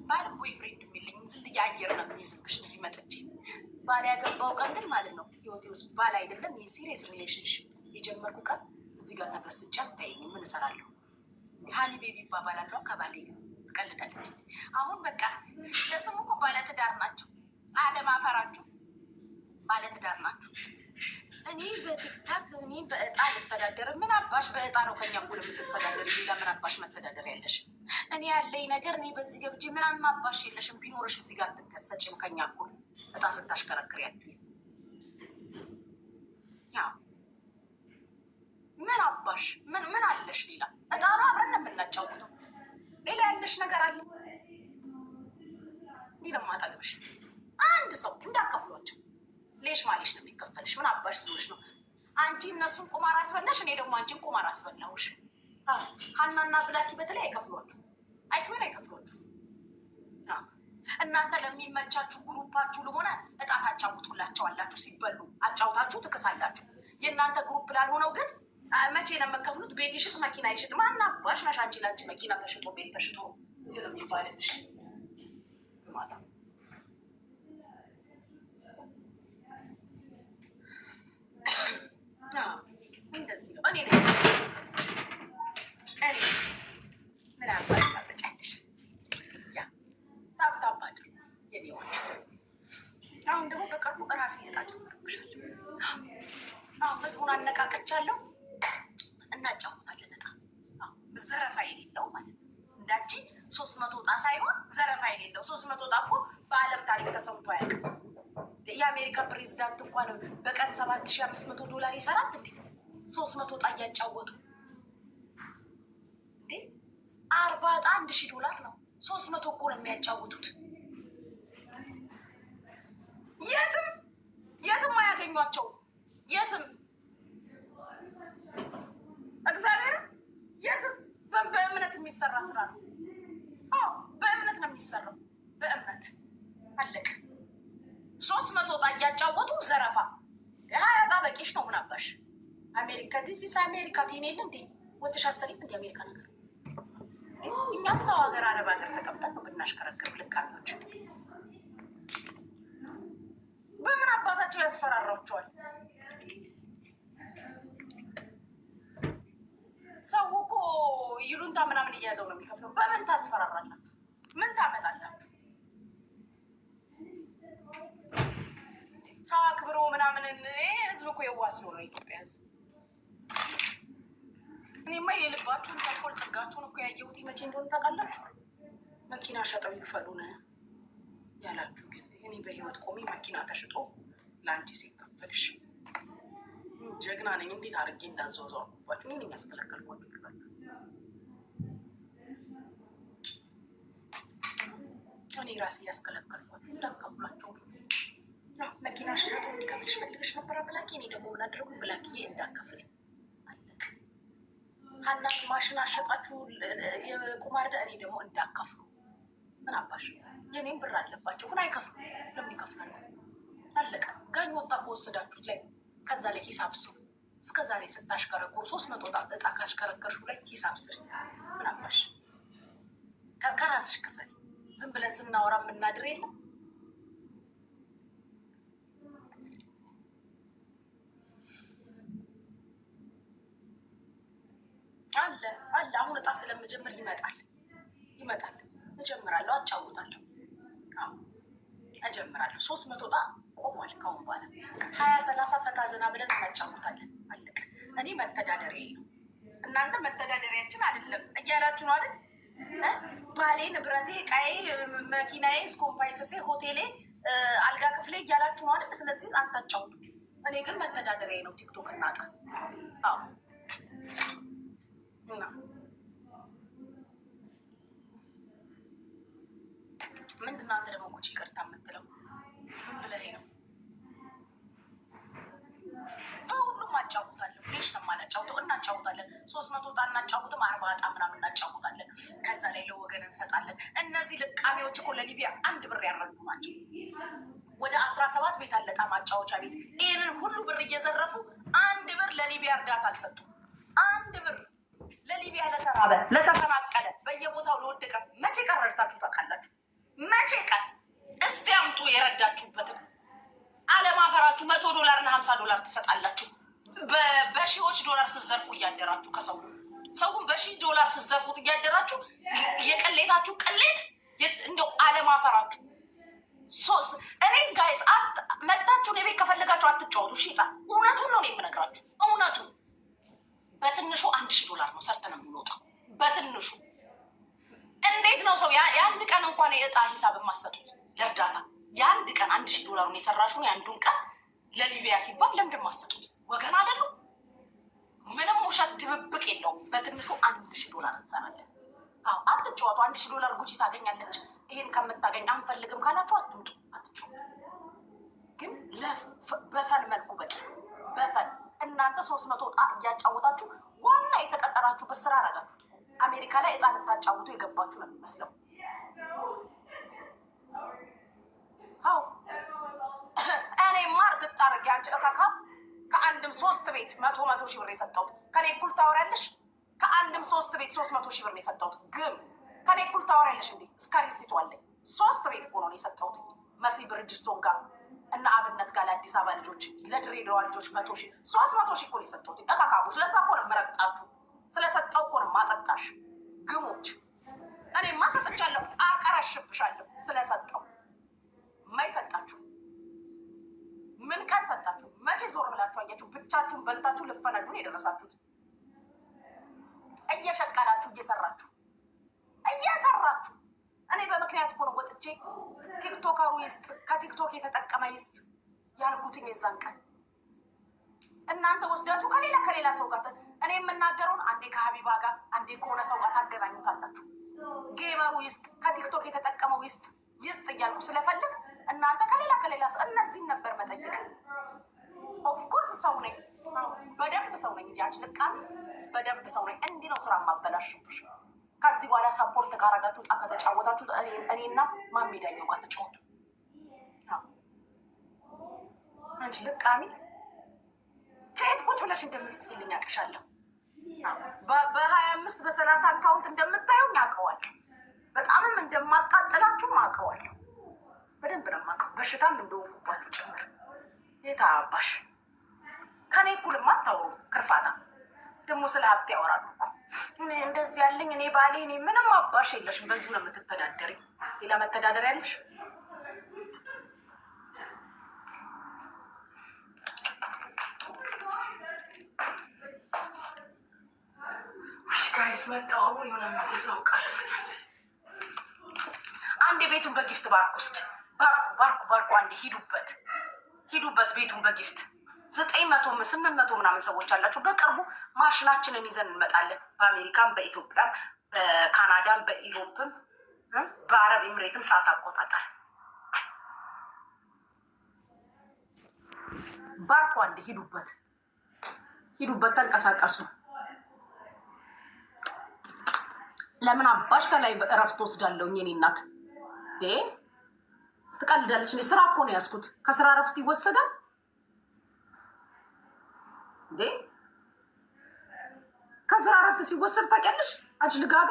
ባል ቦይፍሬንድ የሚለኝም ዝም ብዬ አየር በህይወቴ ውስጥ ባል አይደለም የሲሪየስ ሪሌሽንሽፕ የጀመርኩ ቀን እዚህ ጋር ተከስቼ አታየኝም። ምን እሰራለሁ? ሀኒ ቤቢ ይባባላለሁ ከባሌ ጋር ትቀልዳለች። አሁን በቃ ለስሙ እኮ ባለትዳር ናቸው። አለማፈራችሁ ባለትዳር ናችሁ። እኔ በቲክታክ እኔ በእጣ ልተዳደር። ምን አባሽ በእጣ ነው ከኛ እኩል የምትተዳደር? ሌላ ምን አባሽ መተዳደር ያለሽ? እኔ ያለኝ ነገር እኔ በዚህ ገብቼ ምናምን አባሽ የለሽም። ቢኖርሽ እዚህ ጋር ትከሰጭም ከኛ እኩል እጣ ስታሽከረክር ያለ ምን አባሽ ምን አለሽ? ሌላ እጣ ነው አብረን የምናጫውተው። ሌላ ያለሽ ነገር አለ? እኔ ለማጠግብሽ አንድ ሰው እንዳከፍሏቸው ሌሽ ማሌሽ ነው የሚከፈልሽ። ምን አባሽ ስለሆንሽ ነው? አንቺ እነሱን ቁማር አስበላሽ፣ እኔ ደግሞ አንቺን ቁማር አስበላሁሽ። ሀናና ብላኪ በተለይ አይከፍሏችሁ፣ አይስዌር አይከፍሏችሁ። እናንተ ለሚመቻችሁ ግሩፓችሁ ለሆነ እጣ ታጫውቱላቸዋላችሁ። ሲበሉ አጫውታችሁ ትክሳላችሁ። የእናንተ ግሩፕ ላልሆነው ግን መቼ ነው የምከፍሉት? ቤት ይሽጥ መኪና ይሽጥ። ማን አባሽ ነሽ አንቺ? ለአንቺ መኪና ተሽጦ ቤት ተሽጦ እንትን የሚባልልሽ ማታ እንደዚህ ነው። እኔ ምን አባሽ ታበጫለሽ? ያ ታብታባ አድርጉ የኔ ሆነ። አሁን ደግሞ በቅርቡ እራሴ እጣ ጀምርብሻለሁ። አሁን ህዝቡን አነቃቀቻለሁ። እናጫውታለን እጣ። ዘረፋ የሌለው ማለት ነው። እንዳንቺ 300 እጣ ሳይሆን ዘረፋ የሌለው 300 እጣ እኮ በዓለም ታሪክ ተሰምቶ አያውቅም። የአሜሪካ ፕሬዚዳንት እንኳን በቀን $7500 ይሰራል እንዴ? 300 እጣ እያጫወቱ እንዴ? 40 እጣ $1000 ነው። 300 እኮ ነው የሚያጫውቱት። የትም አያገኟቸው። የትም እግዚአብሔር የትም በእምነት የሚሰራ ስራ ነው። በእምነት ነው የሚሰራው። በእምነት አለቀ። 300 እጣ እያጫወቱ ዘረፋ። 20 እጣ በቂሽ ነው። ምን አባሽ አሜሪካ ዲሲስ አሜሪካ ቲኔል እንዴ ወጥሽ አሰሪም እንዴ አሜሪካ ነገር እኛ ሰው ሀገር አረብ ሀገር ተቀምጠን ነው ብናሽከረክር ልቃኖች። በምን አባታቸው ያስፈራራቸዋል? ሰው እኮ ይሉንታ ምናምን እያያዘው ነው የሚከፍለው። በምን ታስፈራራላችሁ? ምን ታመጣላችሁ? ሰው አክብሮ ምናምን ህዝብ እኮ የዋስ ነው ኢትዮጵያ ህዝብ። እኔማ የልባችሁን ተንኮል ጽጋችሁን እኮ ያየሁት መቼ እንደሆነ ታውቃላችሁ? መኪና ሸጠው ይክፈሉን ያላችሁ ጊዜ እኔ በህይወት ቆሜ መኪና ተሽጦ ለአንቺ ሲከፈልሽ ጀግና ነኝ። እንዴት አድርጌ እንዳዘዋዘዋባችሁ እኔ ያስከለከልኳችሁ ብላችሁ እኔ ራሴ ያስከለከልኳችሁ እንዳከፍሏቸው ቤት መኪና ሸጦ እንዲከፍልሽ ፈልግሽ ነበረ ብላኪ። እኔ ደግሞ ምን አደረጉ? ብላኪዬ እንዳከፍል አለቅ። ሀና ማሽን አሸጣችሁ የቁማር እኔ ደግሞ እንዳከፍሉ። ምን አባሽ የኔም ብር አለባቸው ግን አይከፍሉ። ለምን ይከፍላሉ? አለቀ። ጋኝ ወጣ በወሰዳችሁት ላይ ከዛ ላይ ሂሳብ ስሩ። እስከ ዛሬ ስታሽከረክሩ 300 እጣ ካሽከረከርሹ ላይ ሂሳብ ስር። ምን አባሽ ከራስሽ ክሰል። ዝም ብለን ስናወራ የምናድር የለም። አለ አሁን እጣ ስለምጀምር ይመጣል እጀምራለሁ። አጫውታለሁ። እጀምራለሁ። 300 እጣ ቆሟል። ካሁን በኋላ 20-30 ፈታ ዘና ብለን እናጫውታለን። አለቀ። እኔ መተዳደሪያዬ ነው። እናንተ መተዳደሪያችን አይደለም እያላችሁ ነው አይደል? ባሌ፣ ንብረቴ፣ ዕቃዬ፣ መኪናዬ፣ ስኮምፓይሰሴ፣ ሆቴሌ፣ አልጋ ክፍሌ እያላችሁ ነው አይደል? ስለዚህ አታጫውቱ። እኔ ግን መተዳደሪያዬ ነው ቲክቶክ እናጣ። ምንድን ነው አንተ ደግሞ ጉቺ ይቅርታ የምትለው? ምን ብለህ ነው? በሁሉም አጫውታለሁ። ሌሽ ነው የማላጫውተው። እናጫውታለን። 300 እጣ እናጫውትም፣ 40 እጣ ምናምን እናጫውታለን። ከዛ ላይ ለወገን እንሰጣለን። እነዚህ ልቃሚዎች እኮ ለሊቢያ 1 ብር ያረዱ ናቸው። ወደ 17 ቤት አለጣ ማጫወቻ ቤት። ይህንን ሁሉ ብር እየዘረፉ 1 ብር ለሊቢያ እርዳታ አልሰጡም። 1 ብር ለሊቢያ ለተራበ ለተፈናቀለ በየቦታው ለወደቀ መቼ ቀን ረድታችሁ ታውቃላችሁ? መቼ ቀን? እስቲ አምጡ የረዳችሁበትን። አለማፈራችሁ $100 እና $50 ትሰጣላችሁ። በሺዎች ዶላር ስትዘርፉ እያደራችሁ ሰውን $1000 ስትዘርፉት እያደራችሁ የቀሌታችሁ ቅሌት እንደው አለማፈራችሁ። እኔ ጋይዝ መጣችሁ እኔ ቤት ከፈለጋችሁ አትጫወቱ። ሽጣ እውነቱን ነው የምነግራችሁ። እውነቱን በትንሹ $1000 ነው ሰርተን የምንወጣው በትንሹ። እንዴት ነው ሰው የአንድ ቀን እንኳን የእጣ ሂሳብ የማሰጡት ለእርዳታ? የአንድ ቀን $1000 የሰራሹን የአንዱን ቀን ለሊቢያ ሲባል ለምንድን ማሰጡት? ወገን አይደሉ? ምንም ውሸት ድብብቅ የለውም። በትንሹ $1000 እንሰራለን። አዎ አትጫወቱ። $1000 ጉቺ ታገኛለች። ይሄን ከምታገኝ አንፈልግም ካላችሁ አትምጡ፣ አትጫወቱ። ግን በፈን መልኩ በፈን እናንተ 300 ዕጣ እያጫወታችሁ ዋና የተቀጠራችሁበት ስራ አረጋችሁት። አሜሪካ ላይ ዕጣ ልታጫውቱ የገባችሁ ነው የሚመስለው። አዎ እኔ ማርግጥ አድርጌ አንቺ እካካ ከአንድም 3 ቤት 100 ሺህ ብር የሰጠሁት ከኔ እኩል ታወሪያለሽ? ከአንድም 3 ቤት 300 ሺህ ብር የሰጠሁት ግን ከኔ እኩል ታወሪያለሽ እንዴ? እስከ ሪሲቱ አለኝ። 3 ቤት እኮ ነው የሰጠሁት መሲ ብርጅስቶን ጋር እና አብነት ጋር ለአዲስ አበባ ልጆች፣ ለድሬዳዋ ልጆች 100 ሺህ 300 ሺህ እኮ ነው የሰጠሁት። እካካቦች ለዛ እኮ ነው መረቅጣችሁ። ስለሰጠው እኮ ነው ማጠጣሽ ግሞች። እኔማ ሰጥቻለሁ፣ አቀራሽብሻለሁ ስለሰጠው። ማይሰጣችሁ ምን ቀን ሰጣችሁ? መቼ ዞር ብላችሁ አያችሁ? ብቻችሁን በልታችሁ ልትፈነዱን የደረሳችሁት እየሸቀላችሁ እየሰራችሁ። እኔ በምክንያት እኮ ነው ወጥቼ ቲክቶከሩ ይስጥ ከቲክቶክ የተጠቀመ ይስጥ ያልኩትኝ የዛን ቀን። እናንተ ወስዳችሁ ከሌላ ሰው ጋር እኔ የምናገረውን አንዴ ከሀቢባ ጋር አንዴ ከሆነ ሰው ጋር ታገናኙታላችሁ። ጌመሩ ይስጥ ከቲክቶክ የተጠቀመው ይስጥ እያልኩ ስለፈልግ እናንተ ከሌላ ሰው እነዚህን ነበር መጠየቅ። ኦፍኮርስ ሰው ነኝ፣ በደንብ ሰው ነኝ እንጂ አንቺ ልቃም በደንብ ሰው ነኝ። እንዲህ ነው ስራ ማበላሽብሽ። ከዚህ በኋላ ሰፖርት ካረጋችሁ ዕጣ ከተጫወታችሁ እኔና ማሜዳኛው ጋር ተጫወቱ። አንቺ ልቃሚ ከየት ቁጭ ብለሽ እንደምጽፍልኝ አውቅሻለሁ። በ25 በ30 አካውንት እንደምታዩኝ አውቀዋለሁ። በጣምም እንደማቃጥላችሁም አውቀዋለሁ። በደንብ ነው የማውቀው። በሽታም እንደሆንኩባችሁ ጭምር። የት አባሽ ከኔ እኩልማ አታወሩ። ክርፋታ ደግሞ ስለ ሀብት ያወራሉ እኮ። እኔ እንደዚህ ያለኝ እኔ ባሌ እኔ ምንም አባሽ የለሽም። በዚሁ ነው የምትተዳደሪ። ሌላ መተዳደር ያለሽ ጋይስ መጣው የሆነ ማለዛው ቃል አንዴ ቤቱን በጊፍት ባርኩ። እስኪ ባርኩ አንዴ ሂዱበት ቤቱን በጊፍት 900 800 ምናምን ሰዎች አላችሁ። በቅርቡ ማሽናችንን ይዘን እንመጣለን። በአሜሪካም በኢትዮጵያም በካናዳም በኢሮፕም በአረብ ኤምሬትም ሰዓት አቆጣጠር ባርኩ አንዴ ሂዱበት ተንቀሳቀሱ። ለምን አባሽ ከላይ እረፍት ወስዳለሁ? የኔ እናት ትቀልዳለች። እኔ ስራ እኮ ነው ያዝኩት። ከስራ እረፍት ይወሰዳል እንዴ? ከስራ እረፍት ሲወሰድ ታውቂያለሽ አንቺ ልጋጋ።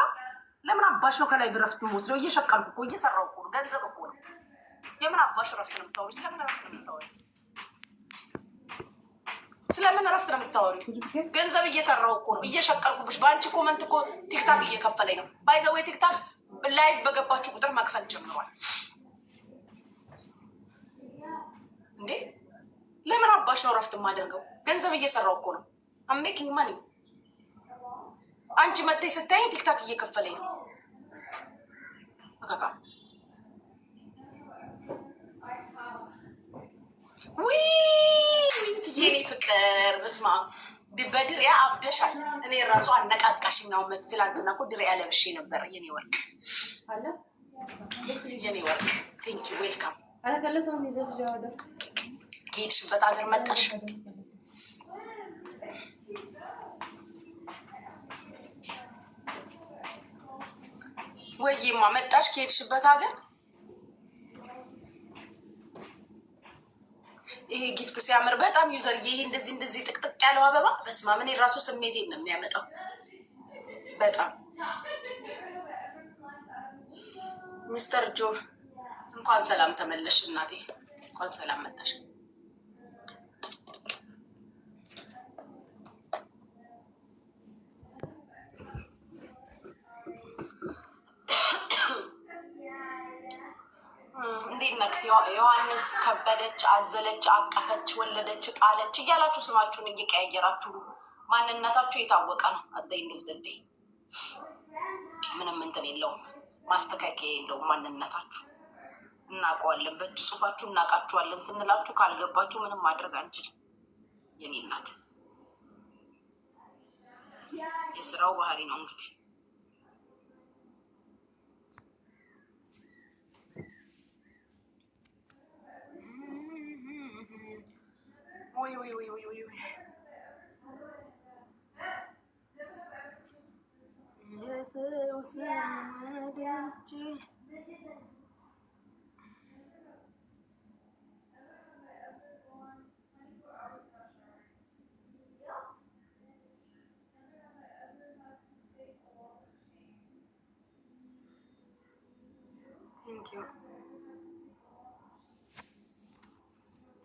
ለምን አባሽ ነው ከላይ እረፍት የምወስደው? እየሸቀልኩ እኮ እየሰራሁ እኮ ነው። ገንዘብ እኮ ነው። የምን አባሽ እረፍት ነው የምታወሪው? ስለምን እረፍት ነው የምታወሪው? ስለምን እረፍት ነው የምታወሪው? ገንዘብ እየሰራሁ እኮ ነው፣ እየሸቀልኩብሽ። በአንቺ ኮመንት እኮ ቲክታክ እየከፈለኝ ነው። ባይዘዌ ቲክታክ ላይቭ በገባችሁ ቁጥር መክፈል ጀምሯል እንዴ። ለምን አባሽ ነው እረፍት የማደርገው? ገንዘብ እየሰራሁ እኮ ነው። አም ሜኪንግ ማኒ። አንቺ መተሽ ስታይኝ ቲክታክ እየከፈለኝ ነው። በቃ ውይ የኔ ፍቅር በስመ አብ በድሪያ አብደሻል። እኔ ራሱ አነቃቃሽኛው መት ትላንትና እኮ ድሪያ ለብሼ ነበር። የኔ ወርቅ ቴንክ ዩ ዌልካም። ከሄድሽበት ሀገር መጣሽ። ወይማ መጣሽ ከሄድሽበት ሀገር። ይሄ ጊፍት ሲያምር በጣም ዩዘር። ይሄ እንደዚህ ጥቅጥቅ ያለው አበባ በስመ አብ እኔ ራሱ ስሜቴን ነው የሚያመጣው በጣም። ሚስተር ጆ እንኳን ሰላም ተመለሽ እናቴ፣ እንኳን ሰላም መጣሽ። ነክ ዮሐንስ ከበደች፣ አዘለች፣ አቀፈች፣ ወለደች፣ ጣለች እያላችሁ ስማችሁን እየቀያየራችሁ ማንነታችሁ የታወቀ ነው። አደይንዱፍትዴ ምንም እንትን የለውም፣ ማስተካከያ የለውም። ማንነታችሁ እናውቀዋለን፣ በእጅ ጽሁፋችሁ እናውቃችኋለን ስንላችሁ ካልገባችሁ ምንም ማድረግ አንችልም። የኔ እናት የስራው ባህሪ ነው እንግዲህ። ወይ ወይ ወይ ወይ ወይ የሰው ሰመደች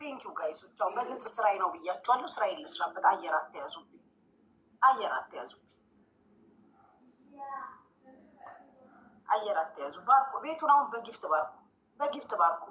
ቴንኪው ጋይሶች። አሁን በግልጽ ስራዬ ነው ብያቸዋለሁ። ስራዬን ልስራበት። አየር አትያዙብኝ፣ አየር አትያዙብኝ፣ አየር አትያዙ። ባርኩ ቤቱን፣ አሁን በጊፍት ባርኩ፣ በጊፍት ባርኩ።